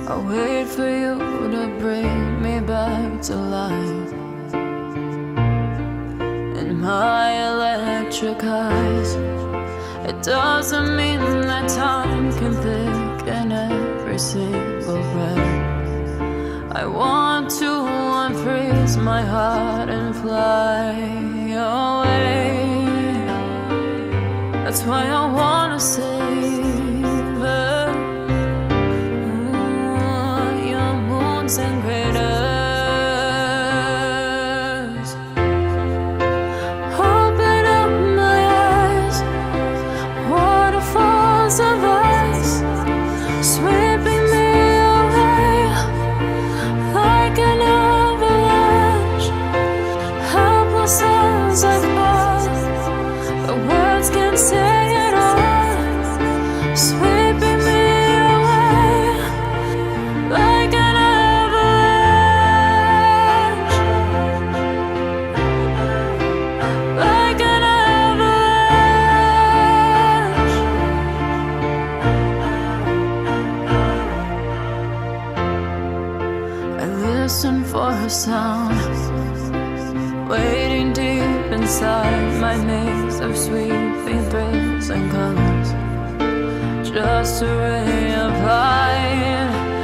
I wait for you to bring me back to life. In my electric eyes, it doesn't mean that time can thicken every single breath. I want to unfreeze my heart and fly away. That's why I wanna save her. Your moons and craters. Open up my eyes, waterfalls of ice, sweeping me away like an avalanche. Helpless as I fall, the words can't say it all, sweeping me away like an avalanche, like an avalanche. I listen for a sound, waiting deep inside my maze of sweeping thrills and colors, just a ray of light